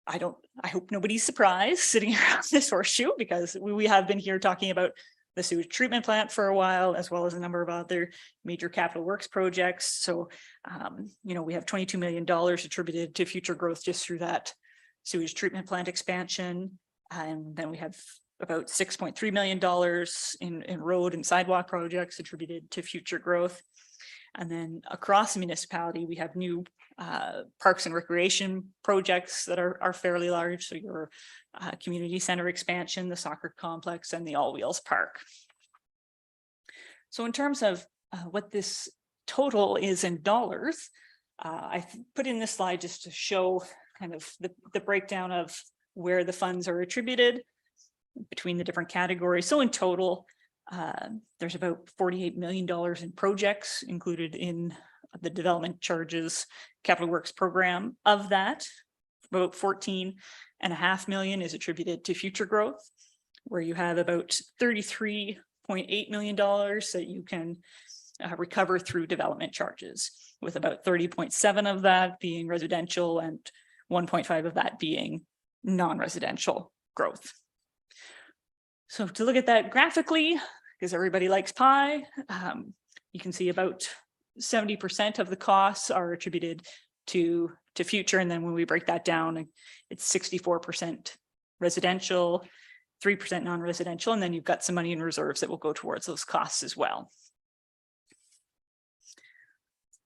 I hope nobody's surprised sitting around this horseshoe, because we have been here talking about the sewage treatment plant for a while, as well as a number of other major capital works projects. So, we have $22 million attributed to future growth just through that sewage treatment plant expansion. And then we have about $6.3 million in road and sidewalk projects attributed to future growth. And then across the municipality, we have new parks and recreation projects that are fairly large. So your community center expansion, the soccer complex, and the All Wheels Park. So in terms of what this total is in dollars, I put in this slide just to show kind of the breakdown of where the funds are attributed between the different categories. So in total, there's about $48 million in projects included in the development charges capital works program. Of that, about $14.5 million is attributed to future growth, where you have about $33.8 million that you can recover through development charges, with about 30.7 of that being residential and 1.5 of that being non-residential growth. So to look at that graphically, because everybody likes pie, you can see about 70% of the costs are attributed to future. And then when we break that down, it's 64% residential, 3% non-residential, and then you've got some money in reserves that will go towards those costs as well.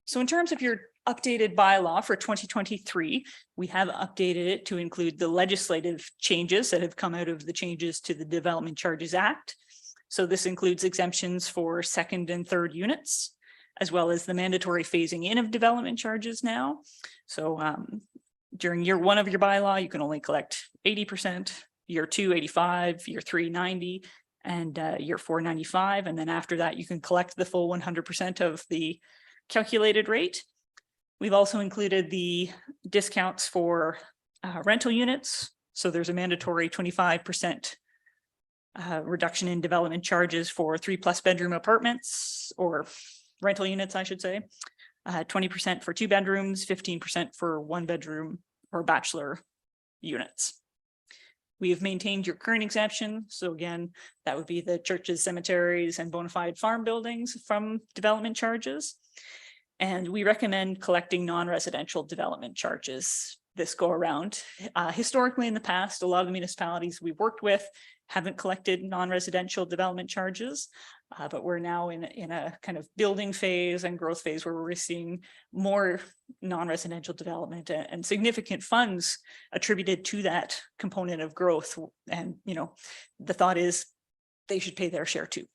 So in terms of your updated bylaw for 2023, we have updated it to include the legislative changes that have come out of the changes to the Development Charges Act. So this includes exemptions for second and third units, as well as the mandatory phasing in of development charges now. So during year 1 of your bylaw, you can only collect 80%, year 2, 85, year 3, 90, and year 4, 95. And then after that, you can collect the full 100% of the calculated rate. We've also included the discounts for rental units. So there's a mandatory 25% reduction in development charges for 3+ bedroom apartments, or rental units, I should say. 20% for 2 bedrooms, 15% for 1 bedroom or bachelor units. We have maintained your current exemption. So again, that would be the churches, cemeteries, and bona fide farm buildings from development charges. And we recommend collecting non-residential development charges this go around. Historically, in the past, a lot of the municipalities we've worked with haven't collected non-residential development charges, but we're now in a kind of building phase and growth phase where we're seeing more non-residential development and significant funds attributed to that component of growth. And, the thought is they should pay their share too.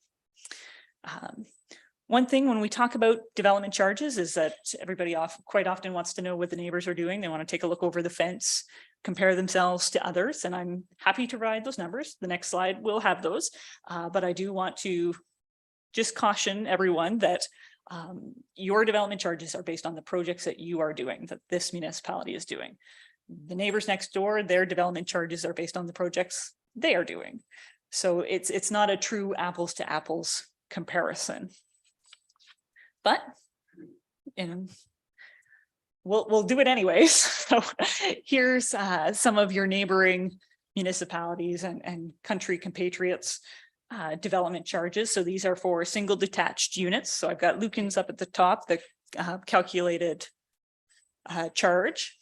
One thing when we talk about development charges is that everybody quite often wants to know what the neighbors are doing. They want to take a look over the fence, compare themselves to others, and I'm happy to provide those numbers. The next slide will have those, but I do want to just caution everyone that your development charges are based on the projects that you are doing, that this municipality is doing. The neighbors next door, their development charges are based on the projects they are doing. So it's not a true apples to apples comparison. But we'll do it anyways. So here's some of your neighboring municipalities and country compatriots development charges. So these are for single detached units. So I've got Lucan's up at the top, the calculated charge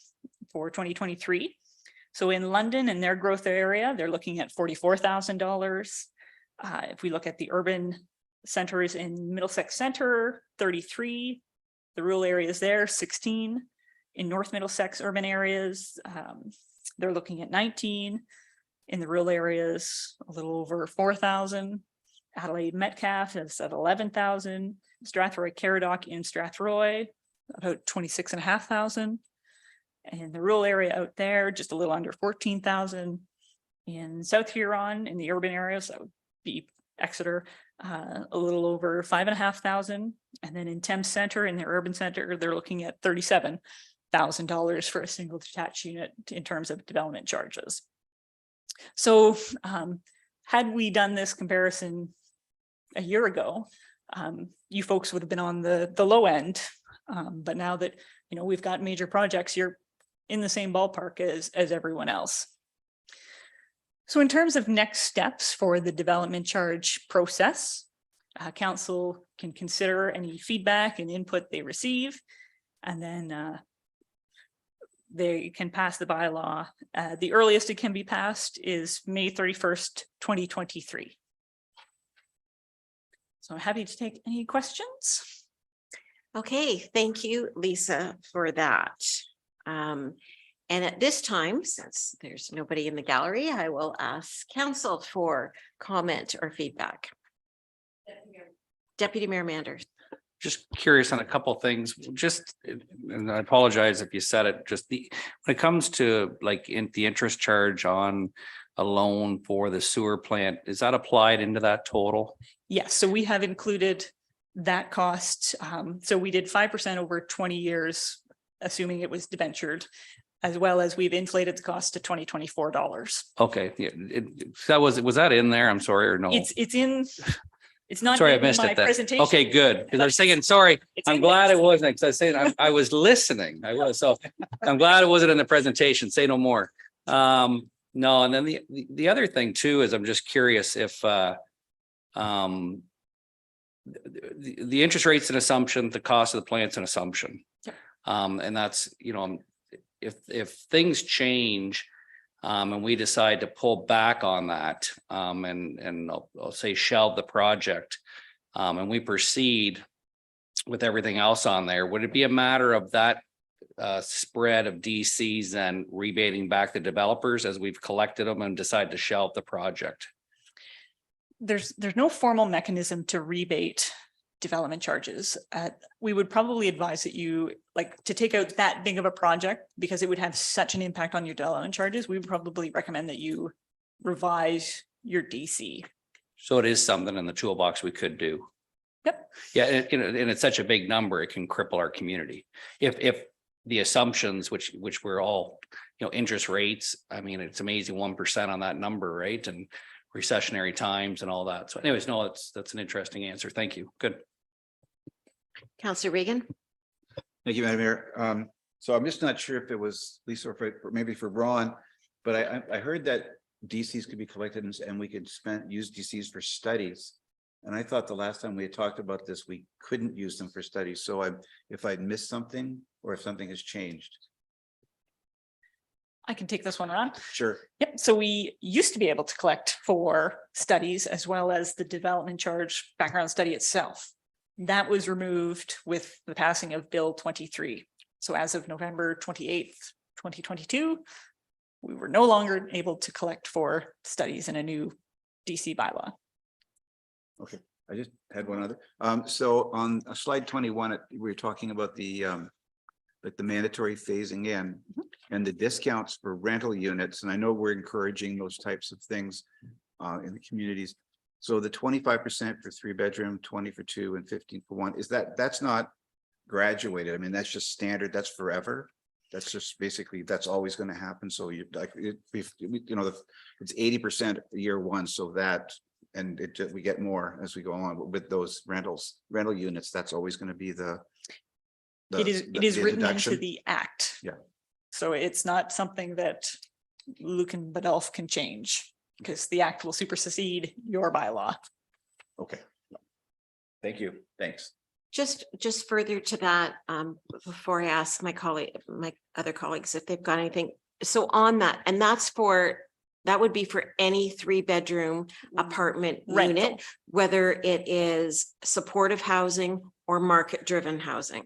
for 2023. So in London and their growth area, they're looking at $44,000. If we look at the urban centers in Middlesex Center, 33, the rural areas there, 16. In North Middlesex urban areas, they're looking at 19. In the rural areas, a little over 4,000. Adelaide Metcalfe is at 11,000. Strathroy Caradoc in Strathroy, about 26,500. And the rural area out there, just a little under 14,000. In South Huron, in the urban areas, that would be Exeter, a little over 5,500. And then in Thames Center, in the urban center, they're looking at $37,000 for a single detached unit in terms of development charges. So had we done this comparison a year ago, you folks would have been on the low end. But now that, you know, we've got major projects, you're in the same ballpark as everyone else. So in terms of next steps for the development charge process, council can consider any feedback and input they receive, and then they can pass the bylaw. The earliest it can be passed is May 31st, 2023. So I'm happy to take any questions. Okay, thank you, Lisa, for that. And at this time, since there's nobody in the gallery, I will ask council for comment or feedback. Deputy Mayor Manders. Just curious on a couple of things, just, and I apologize if you said it, just when it comes to like the interest charge on a loan for the sewer plant, is that applied into that total? Yes, so we have included that cost. So we did 5% over 20 years, assuming it was debentured, as well as we've inflated the cost to $2024. Okay, yeah, was that in there? I'm sorry, or no? It's in. It's not. Sorry, I in missed my it then. presentation. Okay, good. Because I was saying, sorry, It's I'm in glad there. it wasn't, because I was saying, I was listening. I was, so I'm glad it wasn't in the presentation. Say no more. No, and then the other thing too is I'm just curious if the interest rate's an assumption, the cost of the plant's an assumption. Yep. And that's, you know, if things change, and we decide to pull back on that, and I'll say shelve the project, and we proceed with everything else on there, would it be a matter of that spread of DCs and rebating back the developers as we've collected them and decide to shelve the project? There's no formal mechanism to rebate development charges. We would probably advise that you like to take out that big of a project because it would have such an impact on your development charges. We would probably recommend that you revise your DC. So it is something in the toolbox we could do. Yep. Yeah, and it's such a big number, it can cripple our community. If the assumptions, which we're all, you know, interest rates, I mean, it's amazing 1% on that number, right? And recessionary times and all that. So anyways, no, that's an interesting answer. Thank you. Good. Councillor Regan. Thank you, Madam Mayor. So I'm just not sure if it was Lisa or maybe for Ron, but I heard that DCs could be collected and we could use DCs for studies. And I thought the last time we had talked about this, we couldn't use them for studies. So if I'd missed something or if something has changed. I can take this one on. Sure. Yep. So we used to be able to collect for studies as well as the development charge background study itself. That was removed with the passing of Bill 23. So as of November 28th, 2022, we were no longer able to collect for studies in a new DC bylaw. Okay, I just had one other. So on slide 21, we were talking about the like the mandatory phasing in and the discounts for rental units. And I know we're encouraging those types of things in the communities. So the 25% for 3-bedroom, 20 for 2 and 15 for 1, that's not graduated. I mean, that's just standard. That's forever. That's just basically, that's always going to happen. So you like, it's 80% year one. So that, and we get more as we go on with those rental units. That's always going to be It is written deduction. into the act. Yeah. So it's not something that Lucan Biddulph can change because the act will supersede your bylaw. Okay. Thank you. Thanks. Just further to that, before I ask my other colleagues if they've got anything. So on that, and that would be for any 3-bedroom apartment Rental. unit, whether it is supportive housing or market-driven housing.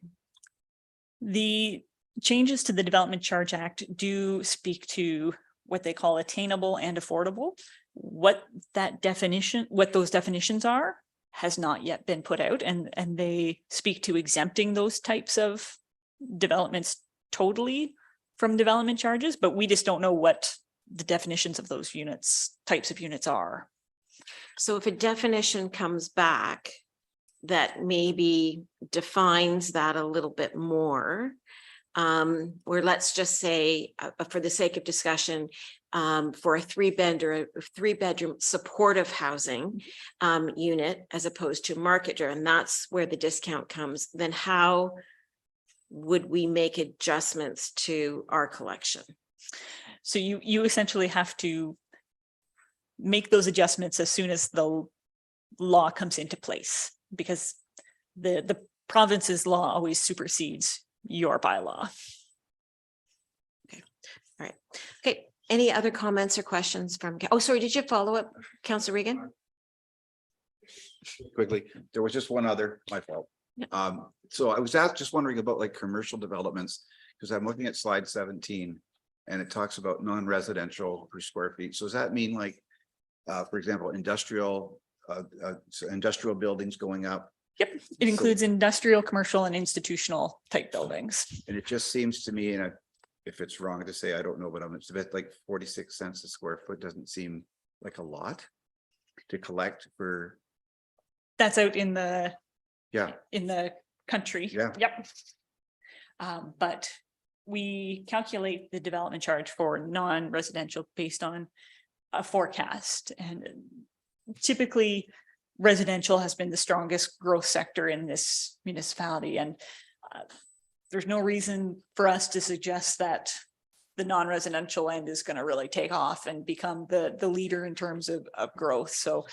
The changes to the Development Charge Act do speak to what they call attainable and affordable. What those definitions are has not yet been put out, and they speak to exempting those types of developments totally from development charges, but we just don't know what the definitions of those types of units are. So if a definition comes back that maybe defines that a little bit more, where let's just say, for the sake of discussion, for a three-bedroom supportive housing unit as opposed to market driven, that's where the discount comes, then how would we make adjustments to our collection? So you essentially have to make those adjustments as soon as the law comes into place, because the province's law always supersedes your bylaw. Okay, all right. Okay, any other comments or questions from, oh, sorry, did you follow up, Councillor Regan? Quickly, there was just one other, my fault. Yeah. So I was just wondering about like commercial developments, because I'm looking at slide 17 and it talks about non-residential per square feet. So does that mean like, for example, industrial buildings going up? Yep, it includes industrial, commercial, and institutional type buildings. And it just seems to me, and if it's wrong to say, I don't know, but it's a bit like 46 cents a square foot doesn't seem like a lot to collect for. That's out in the country. Yeah. Yep. But we calculate the development charge for non-residential based on a forecast, and typically residential has been the strongest growth sector in this municipality, and there's no reason for us to suggest that the non-residential end is going to really take off and become the leader in terms of growth. So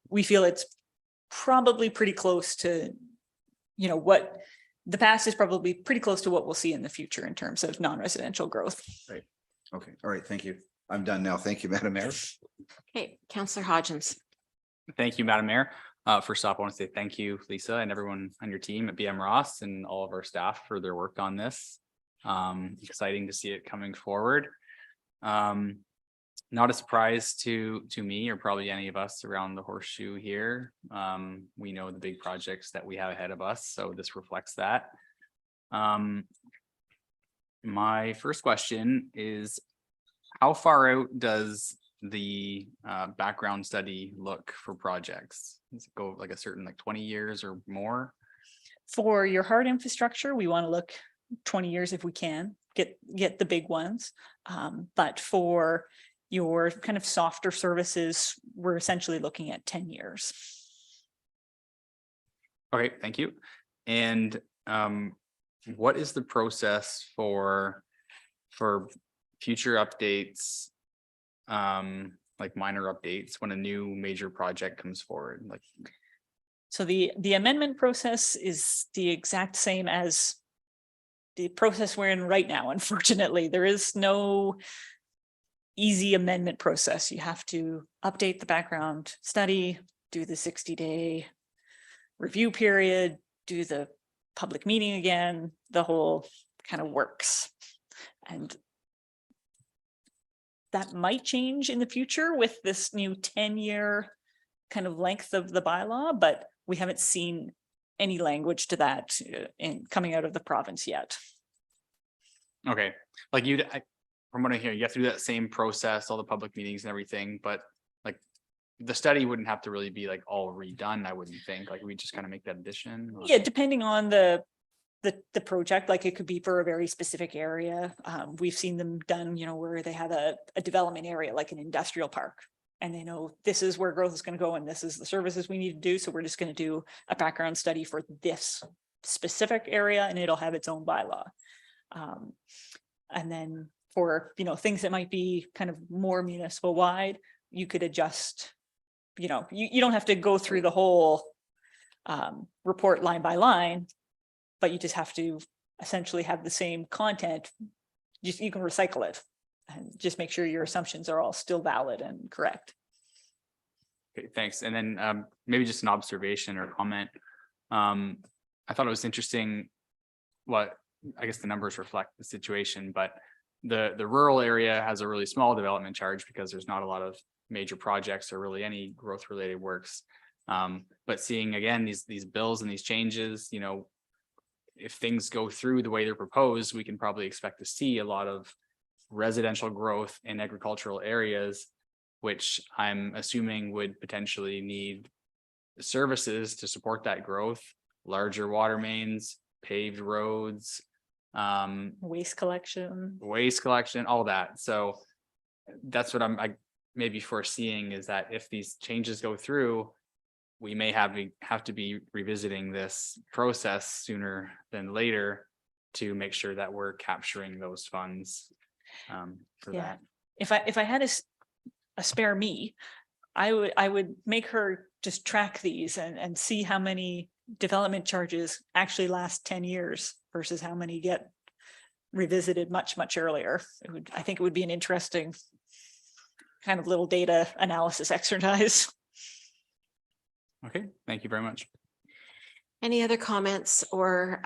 we feel it's probably pretty close to, you know, what the past is probably pretty close to what we'll see in the future in terms of non-residential growth. Right. Okay. All right. Thank you. I'm done now. Thank you, Madam Mayor. Okay, Councillor Hodgins. Thank you, Madam Mayor. First off, I want to say thank you, Lisa, and everyone on your team at BM Ross and all of our staff for their work on this. Exciting to see it coming forward. Not a surprise to me or probably any of us around the horseshoe here. We know the big projects that we have ahead of us, so this reflects that. My first question is, how far out does the background study look for projects? Does it go like a certain 20 years or more? For your hard infrastructure, we want to look 20 years if we can, get the big ones. But for your kind of softer services, we're essentially looking at 10 years. Okay, thank you. And what is the process for future updates, like minor updates when a new major project comes forward? Like, so the amendment process is the exact same as the process we're in right now. Unfortunately, there is no easy amendment process. You have to update the background study, do the 60-day review period, do the public meeting again, the whole kind of works. And that might change in the future with this new 10-year kind of length of the bylaw, but we haven't seen any language to that in coming out of the province yet. okay, like from what I hear, you have to do that same process, all the public meetings and everything, but like the study wouldn't have to really be like all redone, I wouldn't think. Like we just kind of make that addition. Or... Yeah, depending on the project, like it could be for a very specific area. We've seen them done, you know, where they have a development area like an industrial park, and they know this is where growth is going to go and this is the services we need to do. So we're just going to do a background study for this specific area and it'll have its own bylaw. And then for, you know, things that might be kind of more municipal wide, you could adjust, you know, you don't have to go through the whole report line by line, but you just have to essentially have the same content. Just you can recycle it and just make sure your assumptions are all still valid and correct. Okay, thanks. And then maybe just an observation or comment. I thought it was interesting what I guess the numbers reflect the situation, but the rural area has a really small development charge because there's not a lot of major projects or really any growth related works. But seeing again these bills and these changes, you know, if things go through the way they're proposed, we can probably expect to see a lot of residential growth in agricultural areas which I'm assuming would potentially need services to support that growth, larger water mains, paved roads, Waste collection. all that. So that's what I maybe foreseeing, is that if these changes go through, we may have to be revisiting this process sooner than later to make sure that we're capturing those funds for Yeah. that. If I had a spare me, I would make her just track these and see how many development charges actually last 10 years versus how many get revisited much earlier. I think it would be an interesting kind of little data analysis exercise. Okay, thank you very much. Any other comments or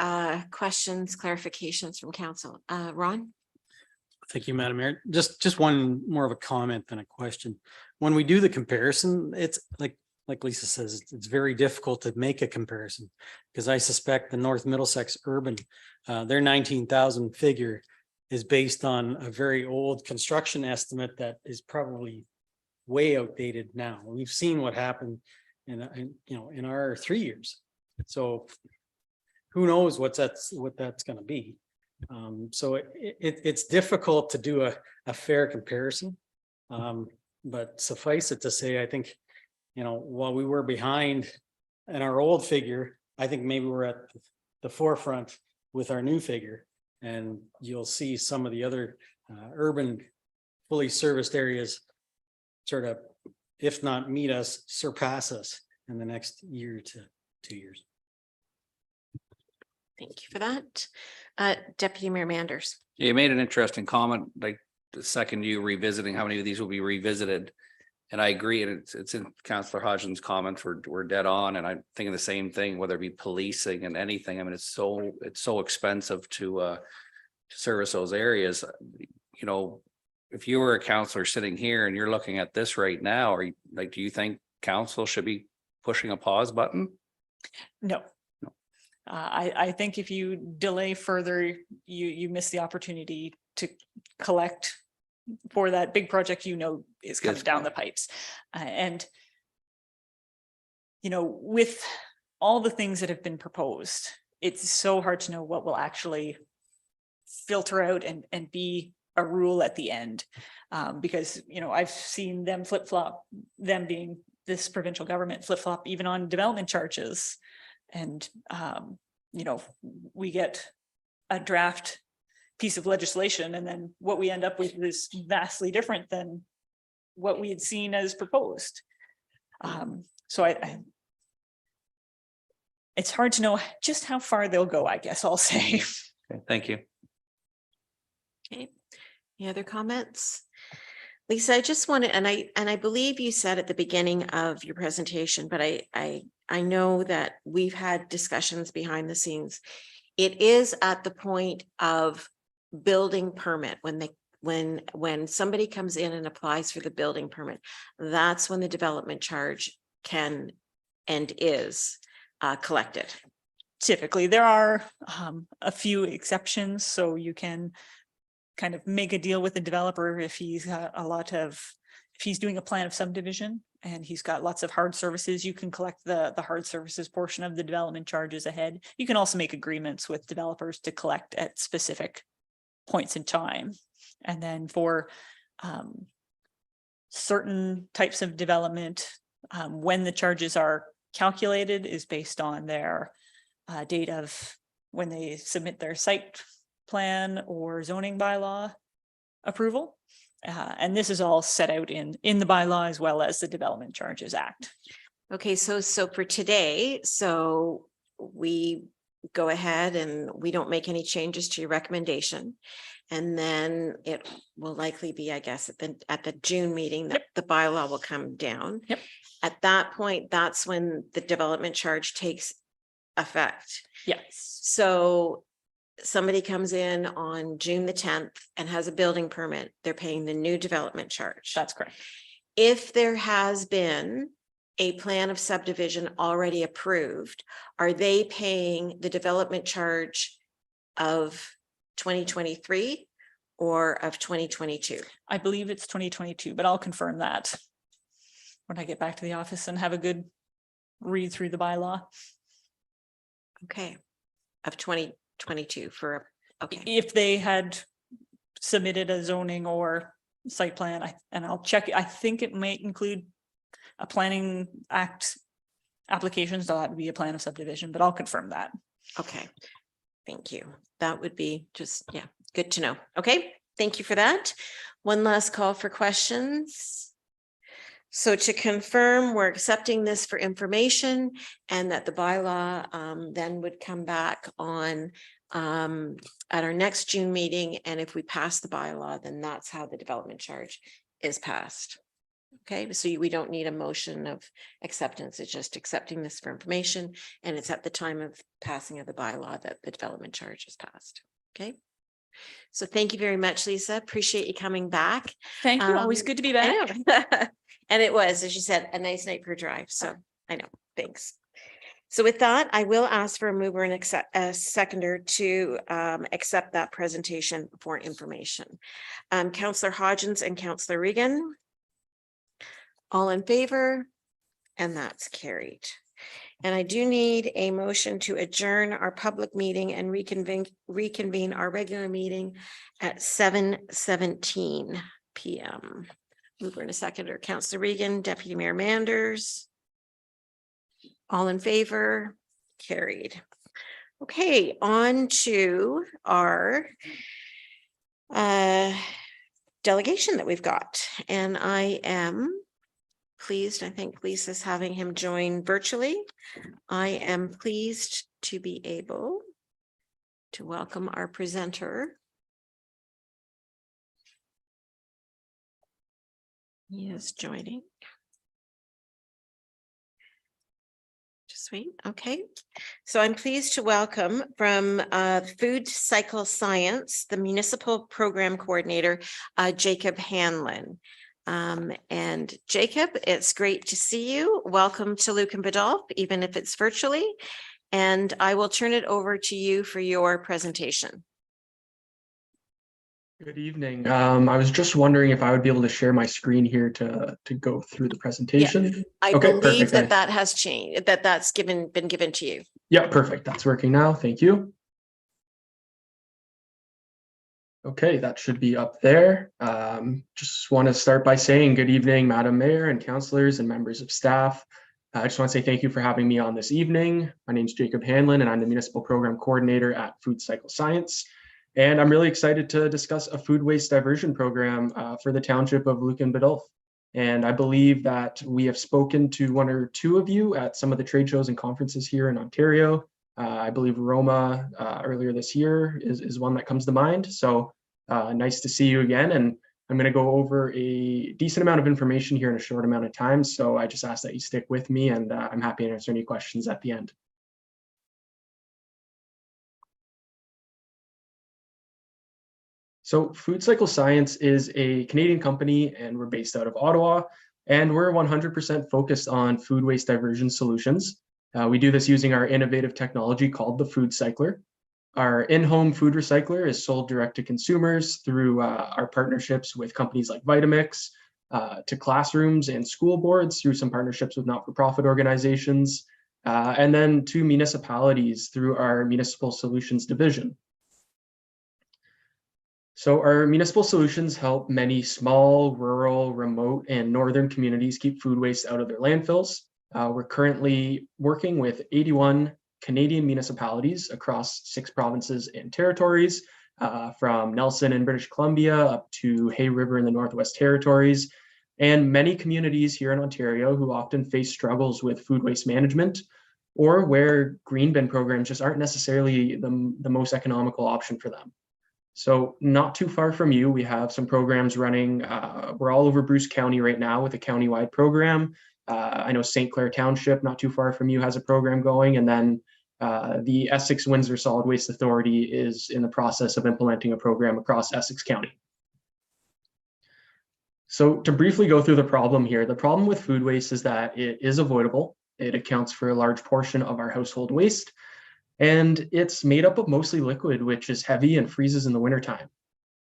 questions, clarifications from council? Ron? Thank you, Madam Mayor. Just one more of a comment than a question. When we do the comparison, it's like Lisa says, it's very difficult to make a comparison because I suspect the North Middlesex urban, their 19,000 figure is based on a very old construction estimate that is probably way outdated now. We've seen what happened in our 3 years. So who knows what that's going to be. So it's difficult to do a fair comparison. But suffice it to say, I think, while we were behind in our old figure, I think maybe we're at the forefront with our new figure. And you'll see some of the other urban fully serviced areas sort of, if not meet us, surpass us in the next year to 2 years. Thank you for that. Deputy Mayor Manders. Yeah, you made an interesting comment, like the second you revisiting how many of these will be revisited. And I agree, and it's in Councillor Hodgson's comment, we're dead on, and I'm thinking the same thing, whether it be policing and anything. I mean, it's so expensive to service those areas. If you were a councillor sitting here and you're looking at this right now, do you think council should be pushing a pause button? No. I think if you delay further, you miss the opportunity to collect for that big project is coming down the pipes. And with all the things that have been proposed, it's so hard to know what will actually filter out and be a rule at the end. Because I've seen them flip-flop, them being this provincial government flip-flop even on development charges. And we get a draft piece of legislation, and then what we end up with is vastly different than what we had seen as proposed. So it's hard to know just how far they'll go, I guess I'll say. Okay, thank you. Okay. Any other comments? Lisa, I just wanted, and I believe you said at the beginning of your presentation, but I know that we've had discussions behind the scenes. It is at the point of building permit when somebody comes in and applies for the building permit, that's when the development charge can and is collected. Typically, there are a few exceptions, so you can kind of make a deal with the developer if he's got if he's doing a plan of subdivision and he's got lots of hard services, you can collect the hard services portion of the development charges ahead. You can also make agreements with developers to collect at specific points in time. And then for certain types of development, when the charges are calculated is based on their date of when they submit their site plan or zoning bylaw approval. And this is all set out in the bylaw as well as the Development Charges Act. Okay, so for today, so we go ahead and we don't make any changes to your recommendation. And then it will likely be, I guess, at the June meeting that the bylaw will come down. Yep. At that point, that's when the development charge takes effect. Yes. So somebody comes in on June the 10th and has a building permit, they're paying the new development charge. That's correct. If there has been a plan of subdivision already approved, are they paying the development charge of 2023 or of 2022? I believe it's 2022, but I'll confirm that when I get back to the office and have a good read through the bylaw. Okay, of 2022 for, okay, If they had submitted a zoning or site plan, and I'll check, I think it might include a planning act application, so that would be a plan of subdivision, but I'll confirm that. okay. Thank you. That would be just, yeah, good to know. Okay, thank you for that. One last call for questions. So to confirm, we're accepting this for information and that the bylaw then would come back on at our next June meeting. And if we pass the bylaw, then that's how the development charge is passed. Okay, so we don't need a motion of acceptance. It's just accepting this for information. And it's at the time of passing of the bylaw that the development charge is passed. Okay. So thank you very much, Lisa. Appreciate you coming back. Thank you. Always good to be I back. know. And it was, as you said, a nice night for a drive. So I know. Thanks. So with that, I will ask for a mover and a seconder to accept that presentation for information. Councillor Hodgins and Councillor Regan. All in favor? And that's carried. And I do need a motion to adjourn our public meeting and reconvene our regular meeting at 7:17 p.m. Mover and a seconder, Councillor Regan, Deputy Mayor Manders. All in favor? Carried. Okay, on to our delegation that we've got. And I am pleased, I think Lisa's having him join virtually. I am pleased to be able to welcome our presenter. He is joining. Just wait. Okay. So I'm pleased to welcome from Food Cycle Science, the Municipal Program Coordinator, Jacob Hanlon. And Jacob, it's great to see you. Welcome to Lucan Biddulph, even if it's virtually. And I will turn it over to you for your presentation. Good evening. I was just wondering if I would be able to share my screen here to go through the presentation. I Okay, believe perfect. that that has changed, that's been given to you. Yeah, perfect. That's working now. Thank you. Okay, that should be up there. Just want to start by saying good evening, Madam Mayor and councillors and members of staff. I just want to say thank you for having me on this evening. My name is Jacob Hanlon and I'm the Municipal Program Coordinator at Food Cycle Science. And I'm really excited to discuss a food waste diversion program for the township of Lucan Biddulph. And I believe that we have spoken to one or two of you at some of the trade shows and conferences here in Ontario. I believe Roma earlier this year is one that comes to mind. So nice to see you again. And I'm going to go over a decent amount of information here in a short amount of time. So I just ask that you stick with me and I'm happy to answer any questions at the end. So Food Cycle Science is a Canadian company and we're based out of Ottawa and we're 100% focused on food waste diversion solutions. We do this using our innovative technology called the Food Cycler. Our in-home food recycler is sold direct to consumers through our partnerships with companies like Vitamix, to classrooms and school boards through some partnerships with not-for-profit organizations, and then to municipalities through our Municipal Solutions division. So our municipal solutions help many small, rural, remote, and northern communities keep food waste out of their landfills. We're currently working with 81 Canadian municipalities across 6 provinces and territories, from Nelson in British Columbia up to Hay River in the Northwest Territories, and many communities here in Ontario who often face struggles with food waste management or where green bin programs just aren't necessarily the most economical option for them. So not too far from you, we have some programs running. We're all over Bruce County right now with a countywide program. I know St. Clair Township, not too far from you, has a program going. And then the Essex-Windsor Solid Waste Authority is in the process of implementing a program across Essex County. So to briefly go through the problem here, the problem with food waste is that it is avoidable. It accounts for a large portion of our household waste. And it's made up of mostly liquid, which is heavy and freezes in the wintertime.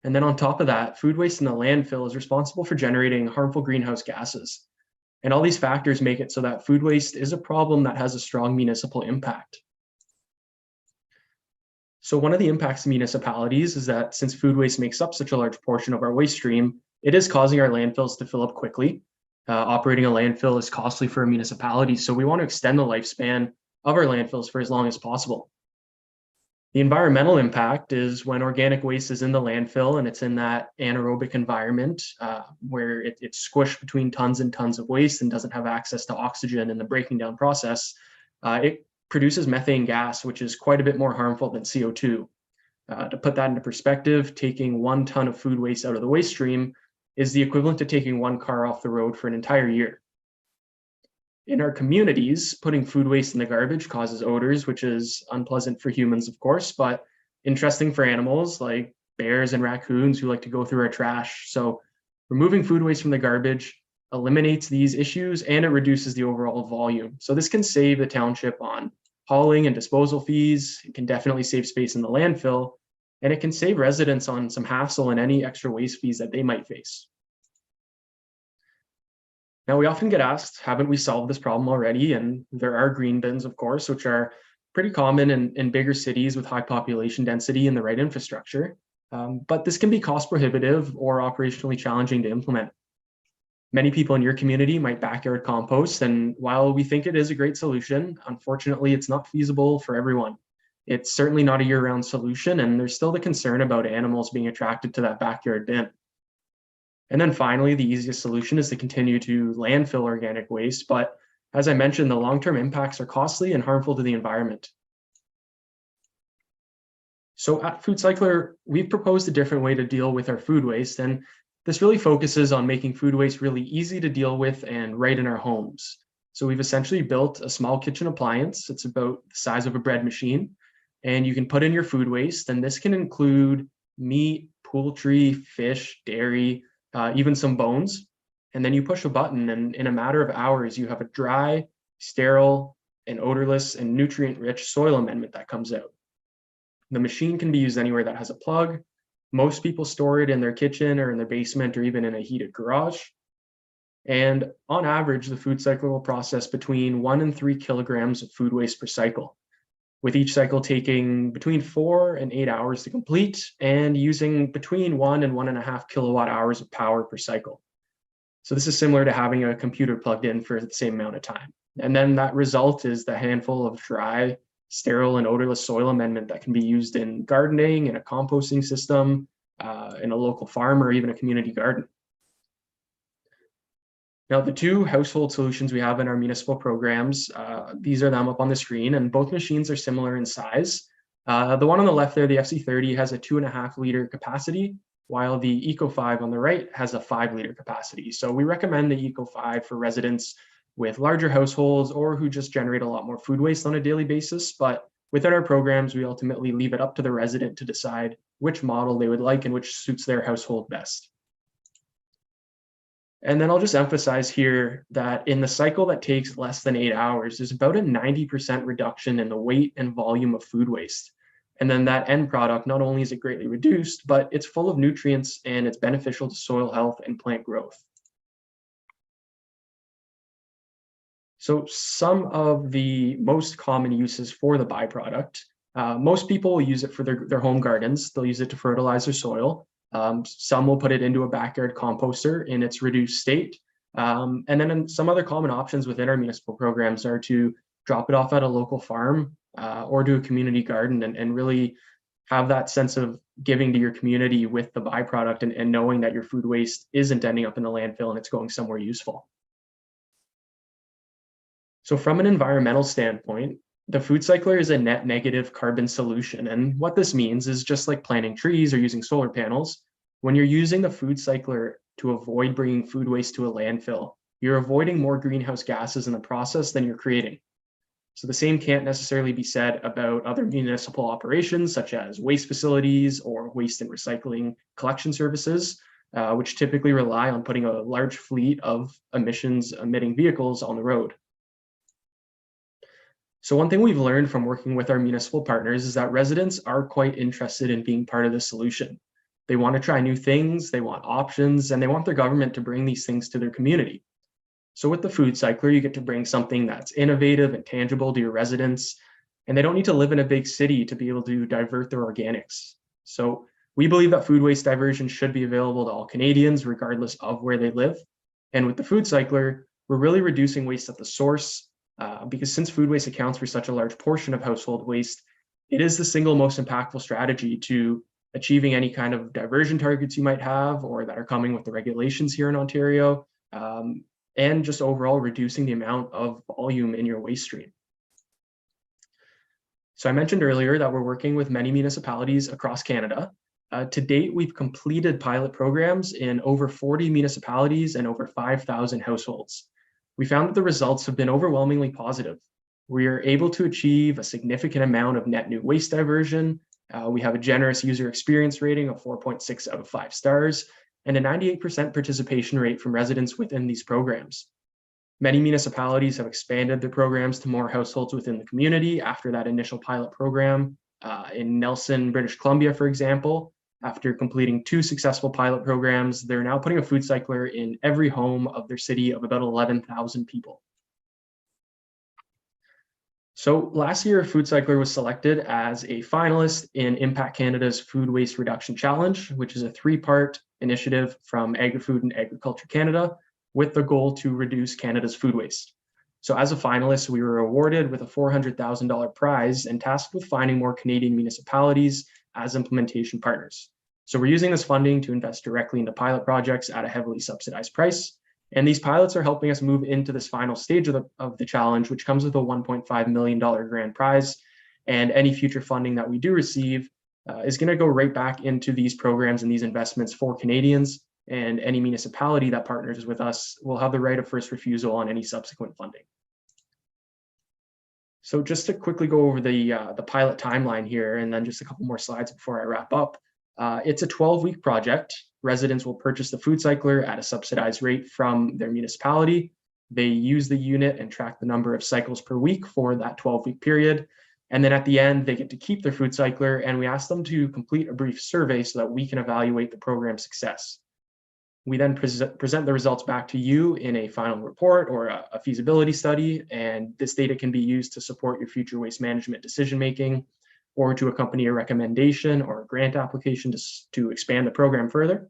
And then on top of that, food waste in the landfill is responsible for generating harmful greenhouse gases. And all these factors make it so that food waste is a problem that has a strong municipal impact. So one of the impacts to municipalities is that since food waste makes up such a large portion of our waste stream, it is causing our landfills to fill up quickly. Operating a landfill is costly for a municipality, so we want to extend the lifespan of our landfills for as long as possible. The environmental impact is when organic waste is in the landfill and it's in that anaerobic environment where it's squished between tons and tons of waste and doesn't have access to oxygen in the breaking down process. It produces methane gas, which is quite a bit more harmful than CO2. To put that into perspective, taking 1 ton of food waste out of the waste stream is the equivalent to taking 1 car off the road for an entire year. In our communities, putting food waste in the garbage causes odors, which is unpleasant for humans, of course, but interesting for animals like bears and raccoons who like to go through our trash. So removing food waste from the garbage eliminates these issues and it reduces the overall volume. So this can save the township on hauling and disposal fees. It can definitely save space in the landfill, and it can save residents on some hassle and any extra waste fees that they might face. Now, we often get asked, haven't we solved this problem already? And there are green bins, of course, which are pretty common in bigger cities with high population density and the right infrastructure. But this can be cost prohibitive or operationally challenging to implement. Many people in your community might backyard compost, and while we think it is a great solution, unfortunately, it's not feasible for everyone. It's certainly not a year-round solution, and there's still the concern about animals being attracted to that backyard bin. And then finally, the easiest solution is to continue to landfill organic waste. But as I mentioned, the long-term impacts are costly and harmful to the environment. So at Food Cycler, we've proposed a different way to deal with our food waste. And this really focuses on making food waste really easy to deal with and right in our homes. So we've essentially built a small kitchen appliance. It's about the size of a bread machine. And you can put in your food waste. And this can include meat, poultry, fish, dairy, even some bones, and then you push a button and in a matter of hours, you have a dry, sterile, and odorless and nutrient-rich soil amendment that comes out. The machine can be used anywhere that has a plug. Most people store it in their kitchen or in their basement or even in a heated garage. And on average, the food cycle will process between 1 and 3 kilograms of food waste per cycle, with each cycle taking between 4 and 8 hours to complete and using between 1 and 1.5 kilowatt hours of power per cycle. So this is similar to having a computer plugged in for the same amount of time. And then that result is the handful of dry, sterile, and odorless soil amendment that can be used in gardening, in a composting system, in a local farm, or even a community garden. Now, the 2 household solutions we have in our municipal programs, these are them up on the screen, and both machines are similar in size. The one on the left there, the FC30, has a 2.5 liter capacity, while the Eco5 on the right has a 5 liter capacity. So we recommend the Eco5 for residents with larger households or who just generate a lot more food waste on a daily basis. But within our programs, we ultimately leave it up to the resident to decide which model they would like and which suits their household best. And then I'll just emphasize here that in the cycle that takes less than 8 hours, there's about a 90% reduction in the weight and volume of food waste. And then that end product, not only is it greatly reduced, but it's full of nutrients and it's beneficial to soil health and plant growth. So some of the most common uses for the byproduct, most people will use it for their home gardens. They'll use it to fertilize their soil. Some will put it into a backyard composter in its reduced state. And then some other common options within our municipal programs are to drop it off at a local farm or do a community garden and really have that sense of giving to your community with the byproduct and knowing that your food waste isn't ending up in the landfill and it's going somewhere useful. So from an environmental standpoint, the food cycler is a net negative carbon solution. And what this means is just like planting trees or using solar panels, when you're using the food cycler to avoid bringing food waste to a landfill, you're avoiding more greenhouse gases in the process than you're creating. So the same can't necessarily be said about other municipal operations, such as waste facilities or waste and recycling collection services, which typically rely on putting a large fleet of emissions-emitting vehicles on the road. So one thing we've learned from working with our municipal partners is that residents are quite interested in being part of the solution. They want to try new things, they want options, and they want their government to bring these things to their community. So with the food cycler, you get to bring something that's innovative and tangible to your residents, and they don't need to live in a big city to be able to divert their organics. So we believe that food waste diversion should be available to all Canadians, regardless of where they live. And with the food cycler, we're really reducing waste at the source, because since food waste accounts for such a large portion of household waste, it is the single most impactful strategy to achieving any kind of diversion targets you might have or that are coming with the regulations here in Ontario, and just overall reducing the amount of volume in your waste stream. So I mentioned earlier that we're working with many municipalities across Canada. To date, we've completed pilot programs in over 40 municipalities and over 5,000 households. We found that the results have been overwhelmingly positive. We are able to achieve a significant amount of net new waste diversion. We have a generous user experience rating of 4.6 out of 5 stars and a 98% participation rate from residents within these programs. Many municipalities have expanded their programs to more households within the community after that initial pilot program. In Nelson, British Columbia, for example, after completing 2 successful pilot programs, they're now putting a food cycler in every home of their city of about 11,000 people. So last year, Food Cycler was selected as a finalist in Impact Canada's Food Waste Reduction Challenge, which is a 3-part initiative from Agri-Food and Agriculture Canada with the goal to reduce Canada's food waste. So as a finalist, we were awarded with a $400,000 prize and tasked with finding more Canadian municipalities as implementation partners. So we're using this funding to invest directly into pilot projects at a heavily subsidized price. And these pilots are helping us move into this final stage of the challenge, which comes with a $1.5 million grand prize. And any future funding that we do receive is going to go right back into these programs and these investments for Canadians. And any municipality that partners with us will have the right of first refusal on any subsequent funding. So just to quickly go over the pilot timeline here, and then just a couple more slides before I wrap up. It's a 12-week project. Residents will purchase the food cycler at a subsidized rate from their municipality. They use the unit and track the number of cycles per week for that 12-week period. And then at the end, they get to keep their food cycler, and we ask them to complete a brief survey so that we can evaluate the program's success. We then present the results back to you in a final report or a feasibility study, and this data can be used to support your future waste management decision-making or to accompany a recommendation or a grant application to expand the program further.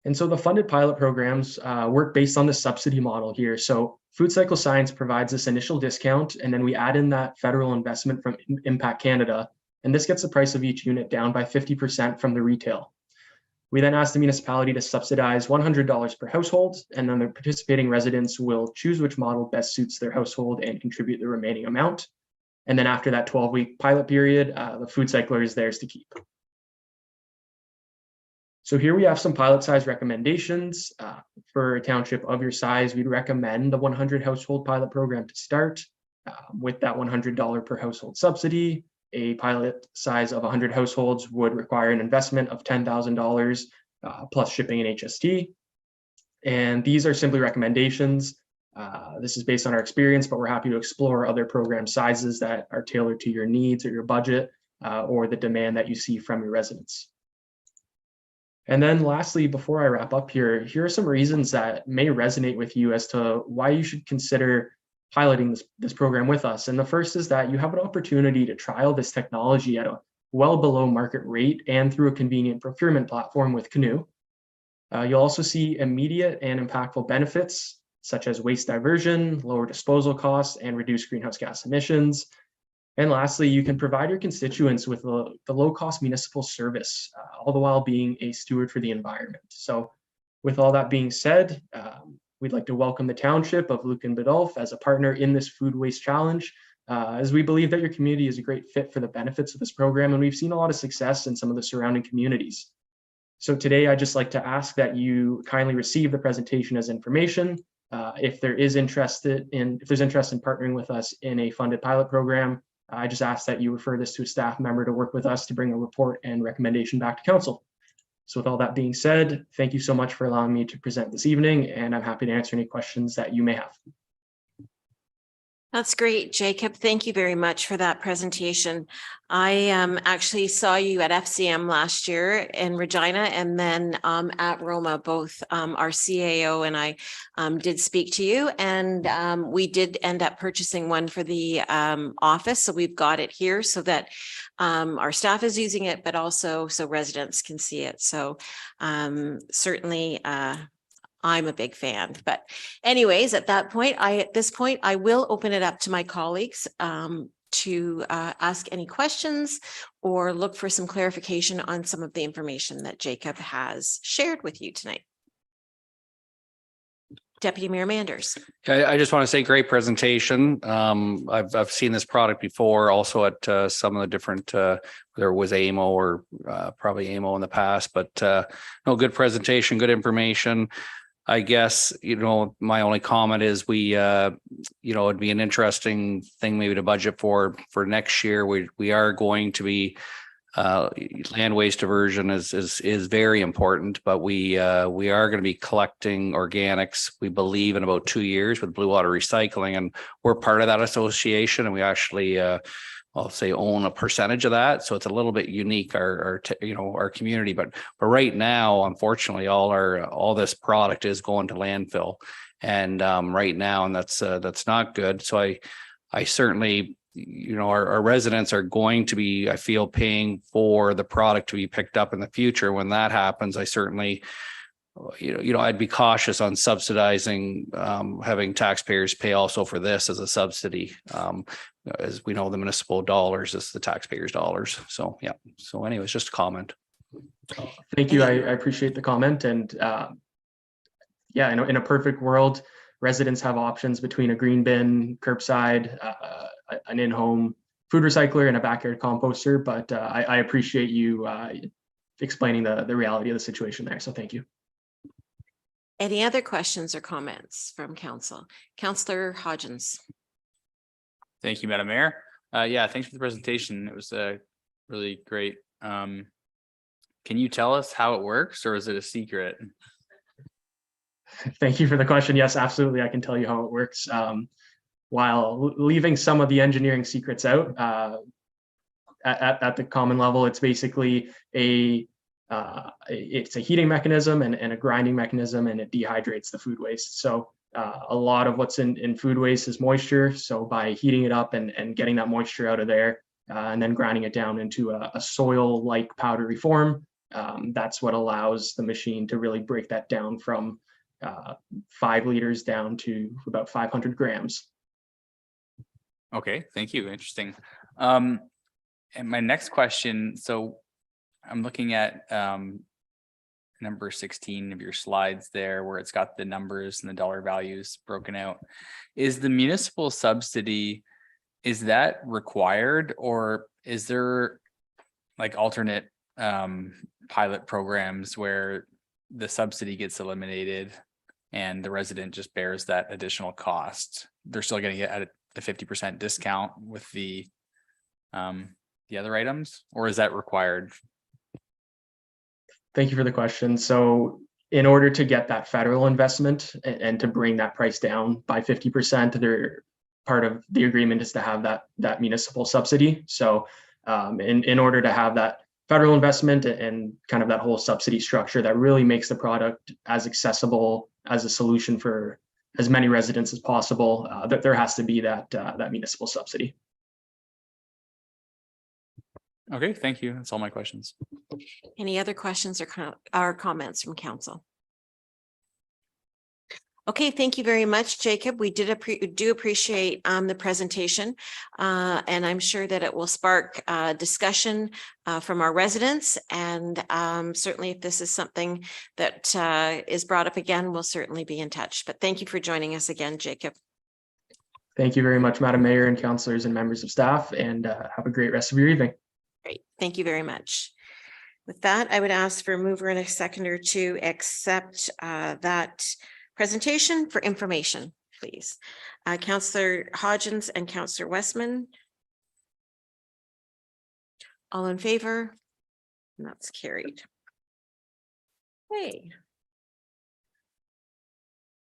And so the funded pilot programs work based on the subsidy model here. So Food Cycle Science provides this initial discount, and then we add in that federal investment from Impact Canada, and this gets the price of each unit down by 50% from the retail. We then ask the municipality to subsidize $100 per household, and then the participating residents will choose which model best suits their household and contribute the remaining amount. And then after that 12-week pilot period, the food cycler is theirs to keep. So here we have some pilot size recommendations. For a township of your size, we'd recommend the 100 household pilot program to start with that $100 per household subsidy. A pilot size of 100 households would require an investment of $10,000 plus shipping and HST. And these are simply recommendations. This is based on our experience, but we're happy to explore other program sizes that are tailored to your needs or your budget or the demand that you see from your residents. And then lastly, before I wrap up here are some reasons that may resonate with you as to why you should consider piloting this program with us. And the first is that you have an opportunity to trial this technology at a well below market rate and through a convenient procurement platform with Canoe. You'll also see immediate and impactful benefits such as waste diversion, lower disposal costs, and reduced greenhouse gas emissions. And lastly, you can provide your constituents with the low-cost municipal service, all the while being a steward for the environment. So with all that being said, we'd like to welcome the township of Lucan Biddulph as a partner in this food waste challenge, as we believe that your community is a great fit for the benefits of this program, and we've seen a lot of success in some of the surrounding communities. So today, I'd just like to ask that you kindly receive the presentation as information. If there's interest in partnering with us in a funded pilot program, I just ask that you refer this to a staff member to work with us to bring a report and recommendation back to council. So with all that being said, thank you so much for allowing me to present this evening, and I'm happy to answer any questions that you may have. That's great, Jacob. Thank you very much for that presentation. I actually saw you at FCM last year in Regina, and then at Roma, both our CAO and I did speak to you, and we did end up purchasing one for the office. So we've got it here so that our staff is using it, but also so residents can see it. So certainly I'm a big fan, but anyways, at this point, I will open it up to my colleagues to ask any questions or look for some clarification on some of the information that Jacob has shared with you tonight. Deputy Mayor Manders. I just want to say great presentation. I've seen this product before, also at some of the different, there was AMO or probably AMO in the past, but no, good presentation, good information. I guess, my only comment is it'd be an interesting thing maybe to budget for next year. We are going to be land waste diversion is very important, but we are going to be collecting organics, we believe, in about 2 years with Blue Water Recycling, and we're part of that association, and we actually I'll say own a percentage of that. So it's a little bit unique, our community, but right now, unfortunately, all this product is going to landfill, and right now, and that's not good. So I certainly, our residents are going to be, I feel, paying for the product to be picked up in the future. When that happens, I certainly, I'd be cautious on subsidizing, having taxpayers pay also for this as a subsidy. As we know, the municipal dollars is the taxpayers' dollars. So, yeah. So anyways, just a comment. Thank you. I appreciate the comment. And in a perfect world, residents have options between a green bin, curbside, an in-home food recycler, and a backyard composter. But I appreciate you explaining the reality of the situation there. So thank you. Any other questions or comments from council? Councillor Hodgins. Thank you, Madam Mayor. Thanks for the presentation. It was really great. Can you tell us how it works, or is it a secret? Thank you for the question. Yes, absolutely. I can tell you how it works. While leaving some of the engineering secrets out, at the common level, it's basically it's a heating mechanism and a grinding mechanism, and it dehydrates the food waste. So a lot of what's in food waste is moisture. So by heating it up and getting that moisture out of there, and then grinding it down into a soil-like powdery form, that's what allows the machine to really break that down from 5 liters down to about 500 grams. Okay, thank you. Interesting. And my next question, so I'm looking at number 16 of your slides there, where it's got the numbers and the dollar values broken out. Is the municipal subsidy, is that required, or is there like alternate pilot programs where the subsidy gets eliminated and the resident just bears that additional cost? They're still getting it at a 50% discount with the other items, or is that required? Thank you for the question. So in order to get that federal investment and to bring that price down by 50%, part of the agreement is to have that municipal subsidy. So in order to have that federal investment and kind of that whole subsidy structure that really makes the product as accessible as a solution for as many residents as possible, that there has to be that municipal subsidy. Okay, thank you. That's all my questions. Any other questions or comments from council? Okay, thank you very much, Jacob. We do appreciate the presentation, and I'm sure that it will spark discussion from our residents. And certainly, if this is something that is brought up again, we'll certainly be in touch. But thank you for joining us again, Jacob. Thank you very much, Madam Mayor and councillors and members of staff, and have a great rest of your evening. Great. Thank you very much. With that, I would ask for a mover and a seconder to accept that presentation for information, please. Councillor Hodgins and Councillor Westman. All in favor? And that's carried. Okay.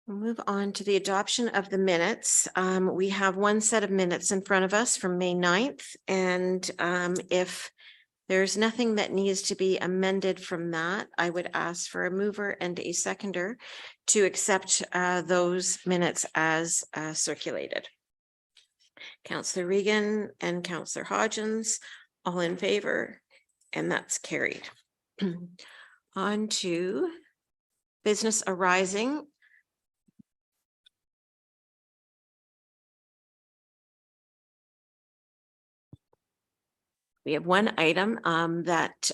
We'll move on to the adoption of the minutes. We have one set of minutes in front of us from May 9th. And if there's nothing that needs to be amended from that, I would ask for a mover and a seconder to accept those minutes as circulated. Councillor Regan and Councillor Hodgins, all in favor, and that's carried. On to business arising. We have one item that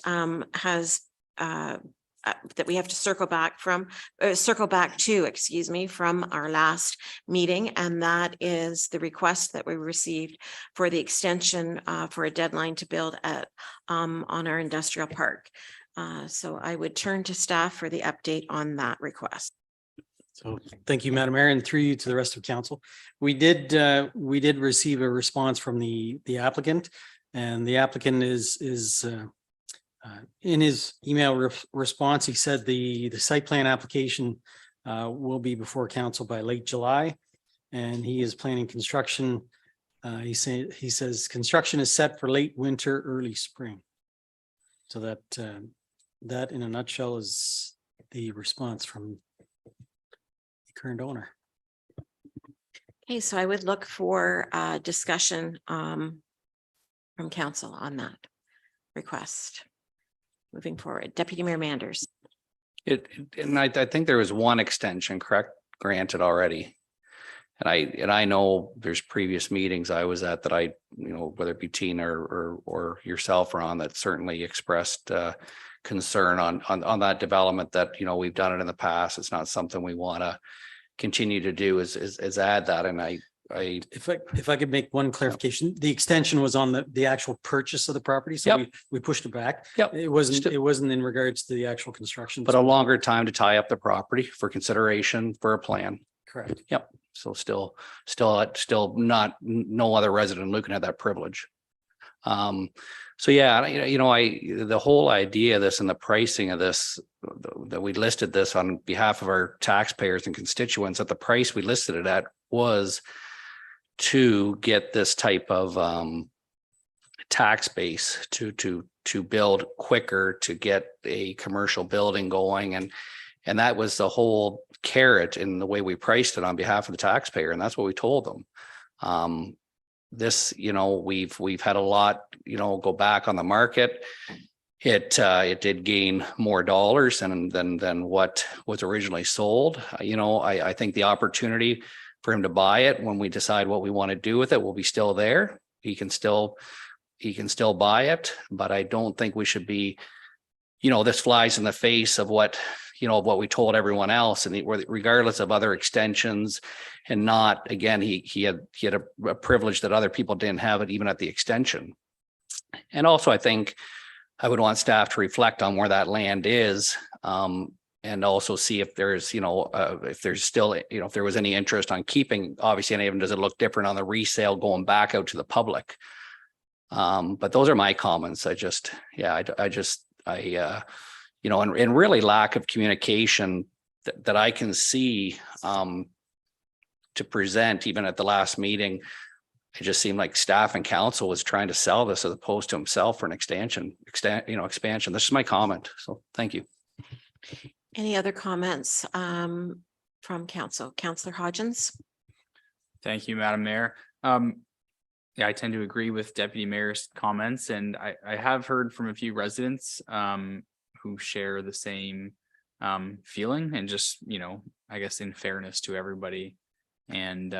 has that we have to circle back to, excuse me, from our last meeting, and that is the request that we received for the extension for a deadline to build at on our industrial park. So I would turn to staff for the update on that request. So thank you, Madam Mayor, and through you to the rest of council. We did receive a response from the applicant, and the applicant is in his email response, he said the site plan application will be before council by late July, and he is planning construction. He says construction is set for late winter, early spring. So that in a nutshell is the response from the current owner. Okay, so I would look for discussion from council on that request. Moving forward, Deputy Mayor Manders. And I think there was one extension, correct, granted already. And I know there's previous meetings I was at that whether it be Tina or yourself, Ron, that certainly expressed concern on that development that, we've done it in the past. It's not something we want to continue to do is add that. And if I could make one clarification, the extension was on the actual purchase of the property. So we pushed it back. Yep. It wasn't in regards to the actual construction. But a longer time to tie up the property for consideration for a plan. Correct. Yep. So still not, no other resident in Lucan had that privilege. So yeah, the whole idea of this and the pricing of this, that we listed this on behalf of our taxpayers and constituents, at the price we listed it at was to get this type of tax base to build quicker, to get a commercial building going, and that was the whole carrot in the way we priced it on behalf of the taxpayer, and that's what we told them. This, we've had a lot, go back on the market. It did gain more dollars than what was originally sold. I think the opportunity for him to buy it when we decide what we want to do with it will be still there. He can still buy it, but I don't think we should be, this flies in the face of what we told everyone else, and regardless of other extensions, and not, again, he had a privilege that other people didn't have it even at the extension. And also, I think I would want staff to reflect on where that land is, and also see if there's, if there's still, if there was any interest on keeping, obviously, and even does it look different on the resale going back out to the public? But those are my comments. And really lack of communication that I can see to present even at the last meeting. It just seemed like staff and council was trying to sell this as opposed to himself for an expansion. This is my comment. So thank you. Any other comments from council? Councillor Hodgins. Thank you, Madam Mayor. I tend to agree with Deputy Mayor's comments, and I have heard from a few residents who share the same feeling, and just, I guess in fairness to everybody, and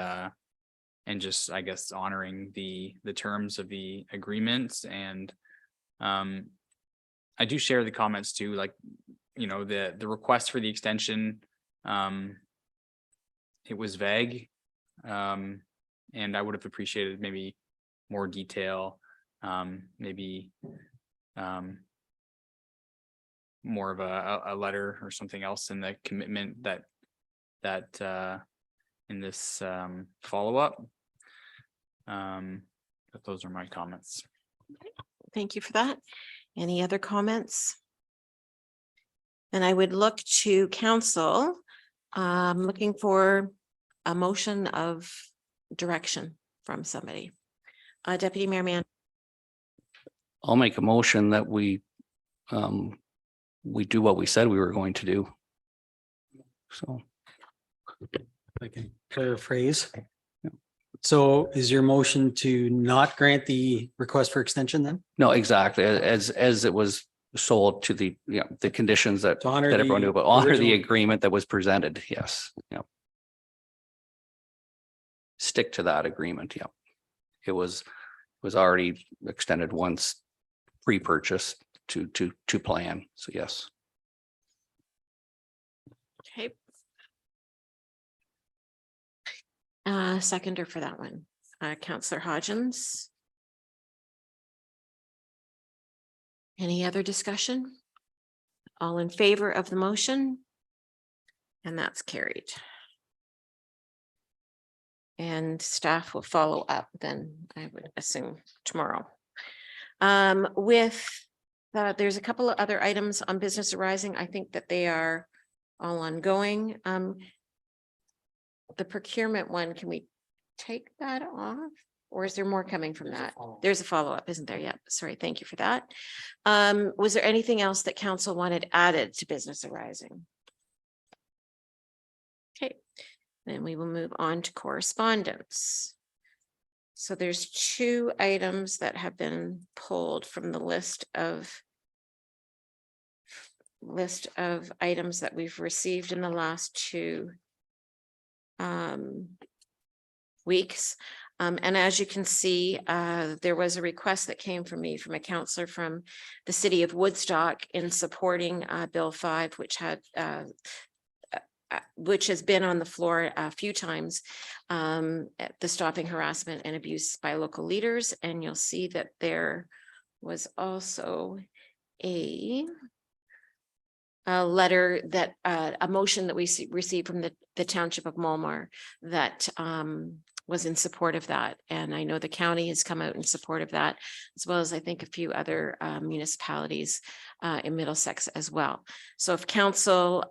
just, I guess, honoring the terms of the agreements. And I do share the comments too, like, the request for the extension, it was vague, and I would have appreciated maybe more detail, maybe more of a letter or something else in the commitment that in this follow-up. But those are my comments. Thank you for that. Any other comments? Then I would look to council Looking for a motion of direction from somebody. Deputy Mayor Mann. I'll make a motion that we do what we said we were going to do. So, If I can paraphrase. So is your motion to not grant the request for extension then? no, exactly, as it was sold to the, the conditions that To honor that everyone the knew about, honor the original- agreement that was presented, yes, stick to that agreement, It was already extended once pre-purchase to plan, so yes. Okay. Seconder for that one, Councillor Hodgins. Any other discussion? All in favor of the motion? And that's carried. And staff will follow up then, I would assume, tomorrow. There's a couple of other items on business arising. I think that they are all ongoing. The procurement one, can we take that off? Or is there more coming from that? There's a follow-up, isn't there? Yep. Sorry, thank you for that. Was there anything else that council wanted added to business arising? Okay, then we will move on to correspondence. So there's 2 items that have been pulled from the list of items that we've received in the last 2 weeks. And as you can see, there was a request that came from me from a councillor from the city of Woodstock in supporting Bill 5, which has been on the floor a few times, at the stopping harassment and abuse by local leaders. And you'll see that there was also a letter that a motion that we received from the township of Mulmar that was in support of that. And I know the county has come out in support of that, as well as I think a few other municipalities in Middlesex as well. So if council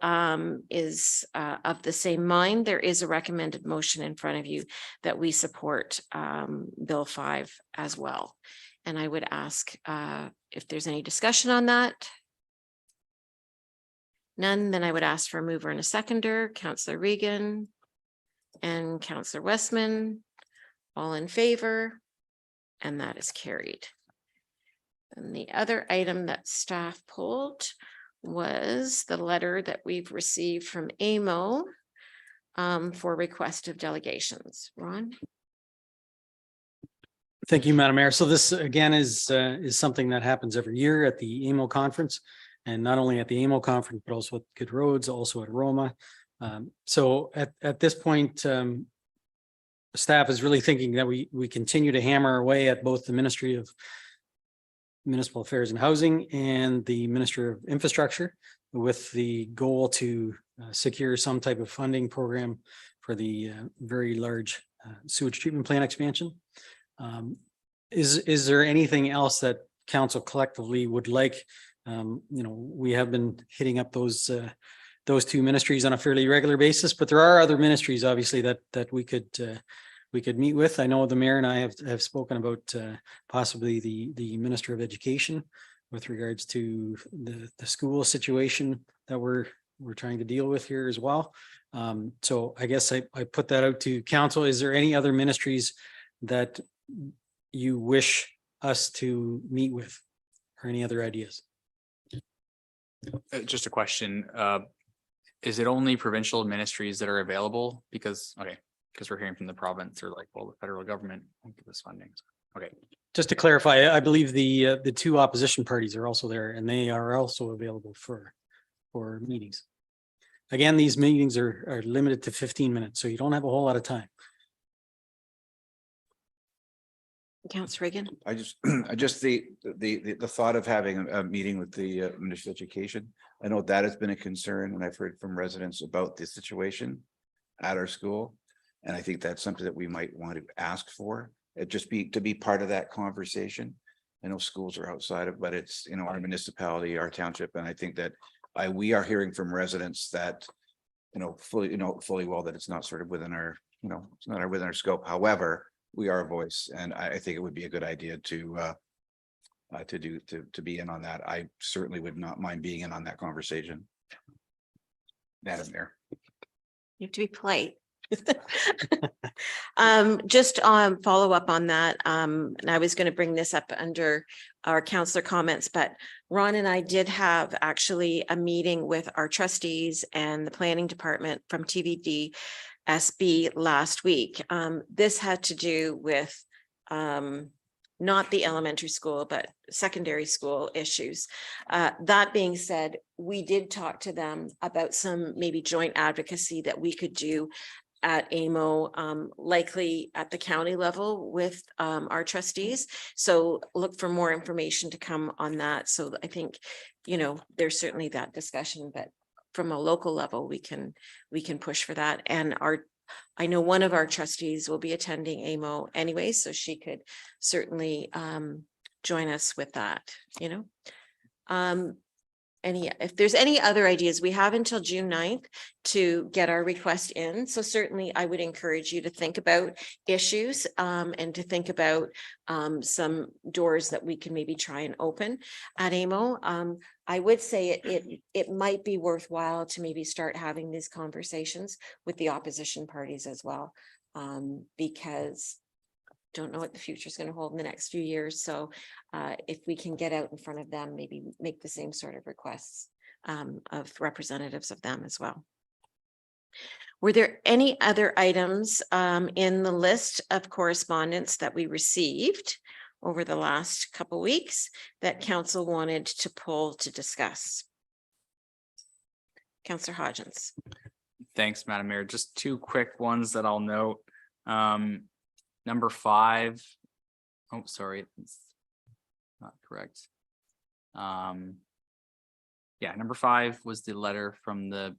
is of the same mind, there is a recommended motion in front of you that we support Bill 5 as well. And I would ask if there's any discussion on that. None, then I would ask for a mover and a seconder, Councillor Regan and Councillor Westman, all in favor, and that is carried. And the other item that staff pulled was the letter that we've received from AMO for request of delegations. Ron? Thank you, Madam Mayor. So this again is something that happens every year at the AMO conference, and not only at the AMO conference, but also at Good Roads, also at Roma. So at this point, staff is really thinking that we continue to hammer away at both the Ministry of Municipal Affairs and Housing and the Minister of Infrastructure with the goal to secure some type of funding program for the very large sewage treatment plant expansion. Is there anything else that council collectively would like? We have been hitting up those 2 ministries on a fairly regular basis, but there are other ministries obviously that we could meet with. I know the mayor and I have spoken about possibly the Minister of Education with regards to the school situation that we're trying to deal with here as well. So I guess I put that out to council. Is there any other ministries that you wish us to meet with, or any other ideas? Just a question. Is it only provincial ministries that are available? Because we're hearing from the province, or like, well, the federal government won't give us funding. Okay. Just to clarify, I believe the 2 opposition parties are also there, and they are also available for meetings. Again, these meetings are limited to 15 minutes, so you don't have a whole lot of time. Councillor Regan? I just the thought of having a meeting with the Ministry of Education. I know that has been a concern, and I've heard from residents about the situation at our school. And I think that's something that we might want to ask for. It just to be part of that conversation. I know schools are outside of, but it's, our municipality, our township. And I think that we are hearing from residents that fully well that it's not sort of within our, it's not within our scope. However, we are a voice, and I think it would be a good idea to be in on that. I certainly would not mind being in on that conversation. Madam Mayor. You have to be polite. Just follow up on that. And I was going to bring this up under our councillor comments, but Ron and I did have actually a meeting with our trustees and the planning department from TVD SB last week. This had to do with not the elementary school, but secondary school issues. That being said, we did talk to them about some maybe joint advocacy that we could do at AMO, likely at the county level with our trustees. So look for more information to come on that. So I think, there's certainly that discussion, but from a local level, we can push for that. And I know one of our trustees will be attending AMO anyway, so she could certainly join us with that, if there's any other ideas, we have until June 9th to get our request in. So certainly I would encourage you to think about issues and to think about some doors that we can maybe try and open at AMO. I would say it might be worthwhile to maybe start having these conversations with the opposition parties as well, because don't know what the future is going to hold in the next few years. So if we can get out in front of them, maybe make the same sort of requests of representatives of them as well. Were there any other items in the list of correspondence that we received over the last couple of weeks that council wanted to pull to discuss? Councillor Hodgins. Thanks, Madam Mayor. Just two quick ones that I'll note. Number 5. Oh, sorry, it's not correct. Yeah, number 5 was the letter from the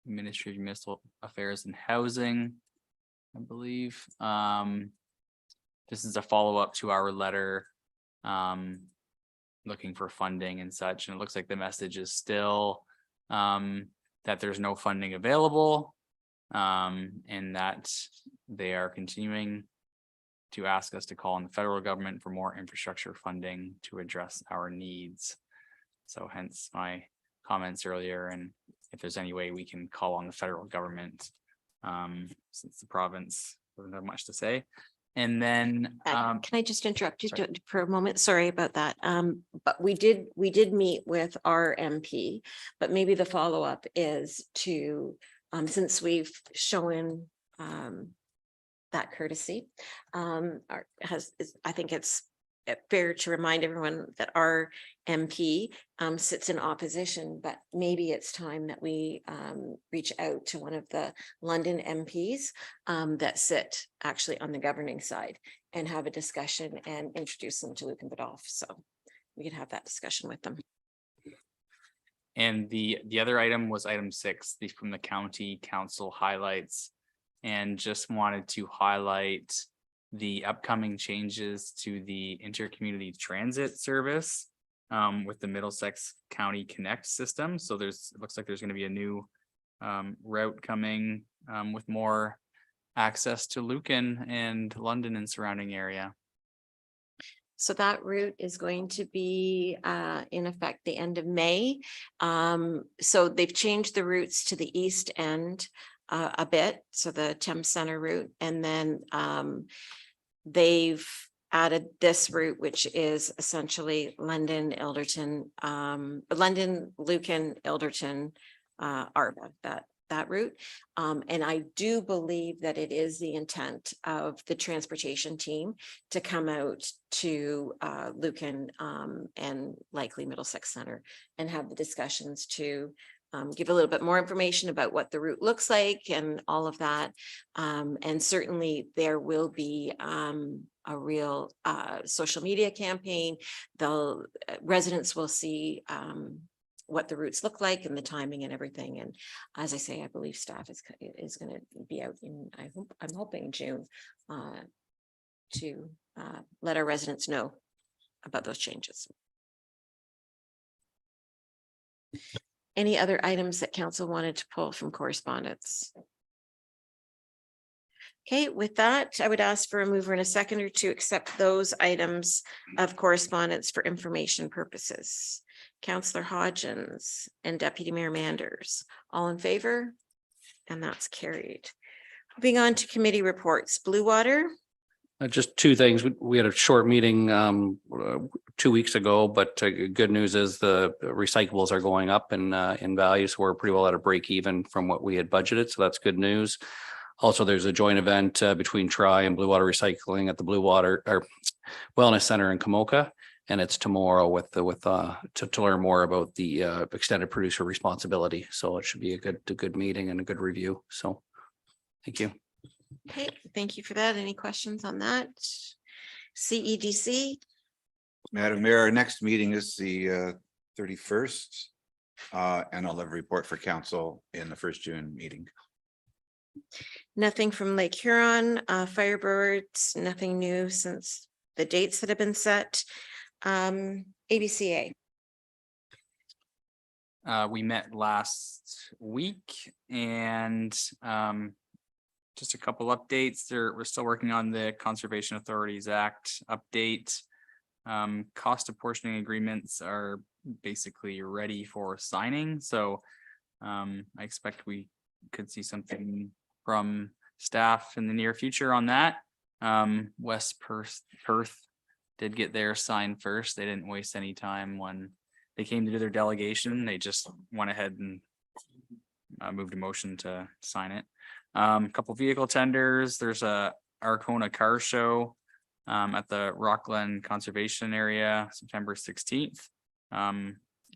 Ministry of Municipal Affairs and Housing, I believe. This is a follow-up to our letter looking for funding and such, and it looks like the message is still that there's no funding available, and that they are continuing to ask us to call on the federal government for more infrastructure funding to address our needs. So hence my comments earlier, and if there's any way we can call on the federal government, since the province doesn't have much to say. And then can I just interrupt you for a moment? Sorry about that. But we did meet with our MP, but maybe the follow-up is to since we've shown that courtesy, I think it's fair to remind everyone that our MP sits in opposition, but maybe it's time that we reach out to one of the London MPs that sit actually on the governing side and have a discussion and introduce them to Lucan Biddulph. So we could have that discussion with them. And the other item was item 6, from the county council highlights, and just wanted to highlight the upcoming changes to the intercommunity transit service with the Middlesex County Connect system. So it looks like there's going to be a new route coming with more access to Lucan and London and surrounding area. So that route is going to be in effect the end of May. So they've changed the routes to the east end a bit, so the Thames Center route, and then they've added this route, which is essentially London, Ilderton, London, Lucan, Ilderton, Arba, that route. And I do believe that it is the intent of the transportation team to come out to Lucan and likely Middlesex Center and have the discussions to give a little bit more information about what the route looks like and all of that. And certainly there will be a real social media campaign. Residents will see what the routes look like and the timing and everything. And as I say, I believe staff is going to be out in, I'm hoping June to let our residents know about those changes. Any other items that council wanted to pull from correspondence? Okay, with that, I would ask for a mover and a seconder to accept those items of correspondence for information purposes. Councillor Hodgins and Deputy Mayor Manders, all in favor? And that's carried. Moving on to committee reports, Blue Water. Just two things. We had a short meeting 2 weeks ago, but good news is the recyclables are going up in value. So we're pretty well at a break even from what we had budgeted. So that's good news. Also, there's a joint event between Tri and Blue Water Recycling at the Blue Water or Wellness Center in Kamoka. And it's tomorrow to learn more about the extended producer responsibility. So it should be a good meeting and a good review. So thank you. Okay, thank you for that. Any questions on that? CEDC, Madam Mayor, our next meeting is the 31st. And I'll have a report for council in the first June meeting. nothing from Lake Huron, Firebirds, nothing new since the dates that have been set. ABCA. We met last week and just a couple updates there. We're still working on the Conservation Authorities Act update. Cost apportioning agreements are basically ready for signing. So I expect we could see something from staff in the near future on that. West Perth did get their sign first. They didn't waste any time when they came to do their delegation. They just went ahead and moved a motion to sign it. A couple vehicle tenders. There's a Arcona car show at the Rockland Conservation Area, September 16th.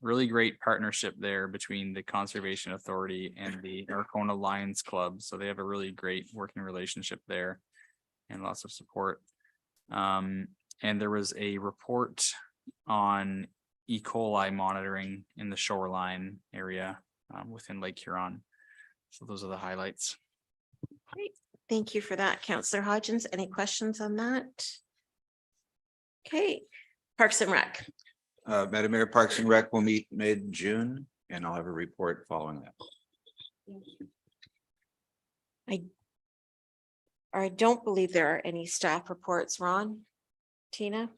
Really great partnership there between the Conservation Authority and the Arcona Lions Club. So they have a really great working relationship there and lots of support. And there was a report on E. coli monitoring in the shoreline area within Lake Huron. So those are the highlights. Great. Thank you for that, Councillor Hodgins. Any questions on that? Okay, Parks and Rec. Madam Mayor, Parks and Rec will meet mid-June and I'll have a report following that. I don't believe there are any staff reports. Ron, Tina,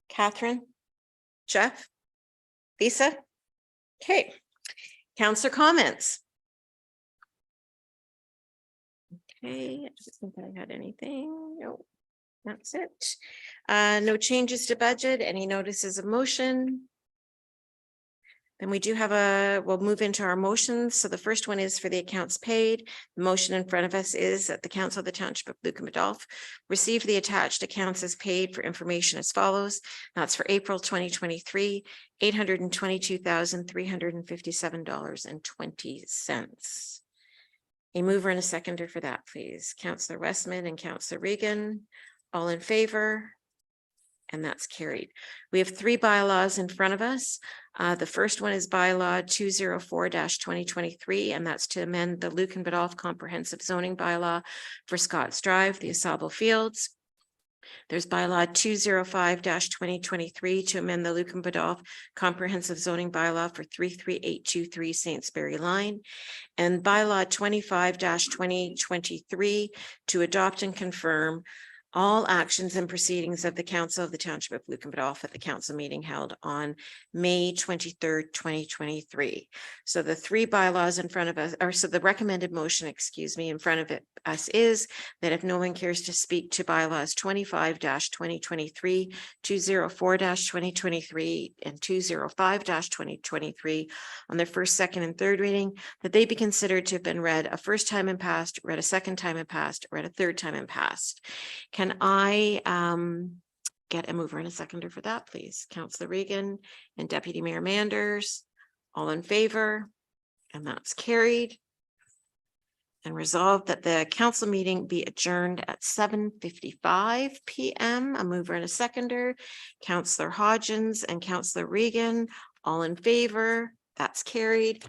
Catherine, Jeff, Lisa. Okay, councillor comments. Okay, I just think I had anything. No, that's it. No changes to budget. Any notices of motion? Then we do have we'll move into our motions. So the first one is for the accounts paid. The motion in front of us is that the Council of the Township of Lucan Biddulph receive the attached accounts as paid for information as follows. That's for April 2023, $822,357.20. A mover and a seconder for that, please. Councillor Westman and Councillor Regan, all in favor? And that's carried. We have three bylaws in front of us. The first one is bylaw 204-2023, and that's to amend the Lucan Biddulph Comprehensive Zoning Bylaw for Scotts Drive, the Asable Fields. There's bylaw 205-2023 to amend the Lucan Biddulph Comprehensive Zoning Bylaw for 33823 Saintsbury Line, and bylaw 25-2023 to adopt and confirm all actions and proceedings of the Council of the Township of Lucan Biddulph at the council meeting held on May 23rd, 2023. So the three bylaws in front of us, or so the recommended motion, excuse me, in front of us is that if no one cares to speak to bylaws 25-2023, 204-2023, and 205-2023 on their first, second, and third reading, that they be considered to have been read a first time and passed, read a second time and passed, read a third time and passed. Can I get a mover and a seconder for that, please? Councillor Regan and Deputy Mayor Manders, all in favor? And that's carried. And resolved that the council meeting be adjourned at 7:55 p.m. A mover and a seconder. Councillor Hodgins and Councillor Regan, all in favor? That's carried.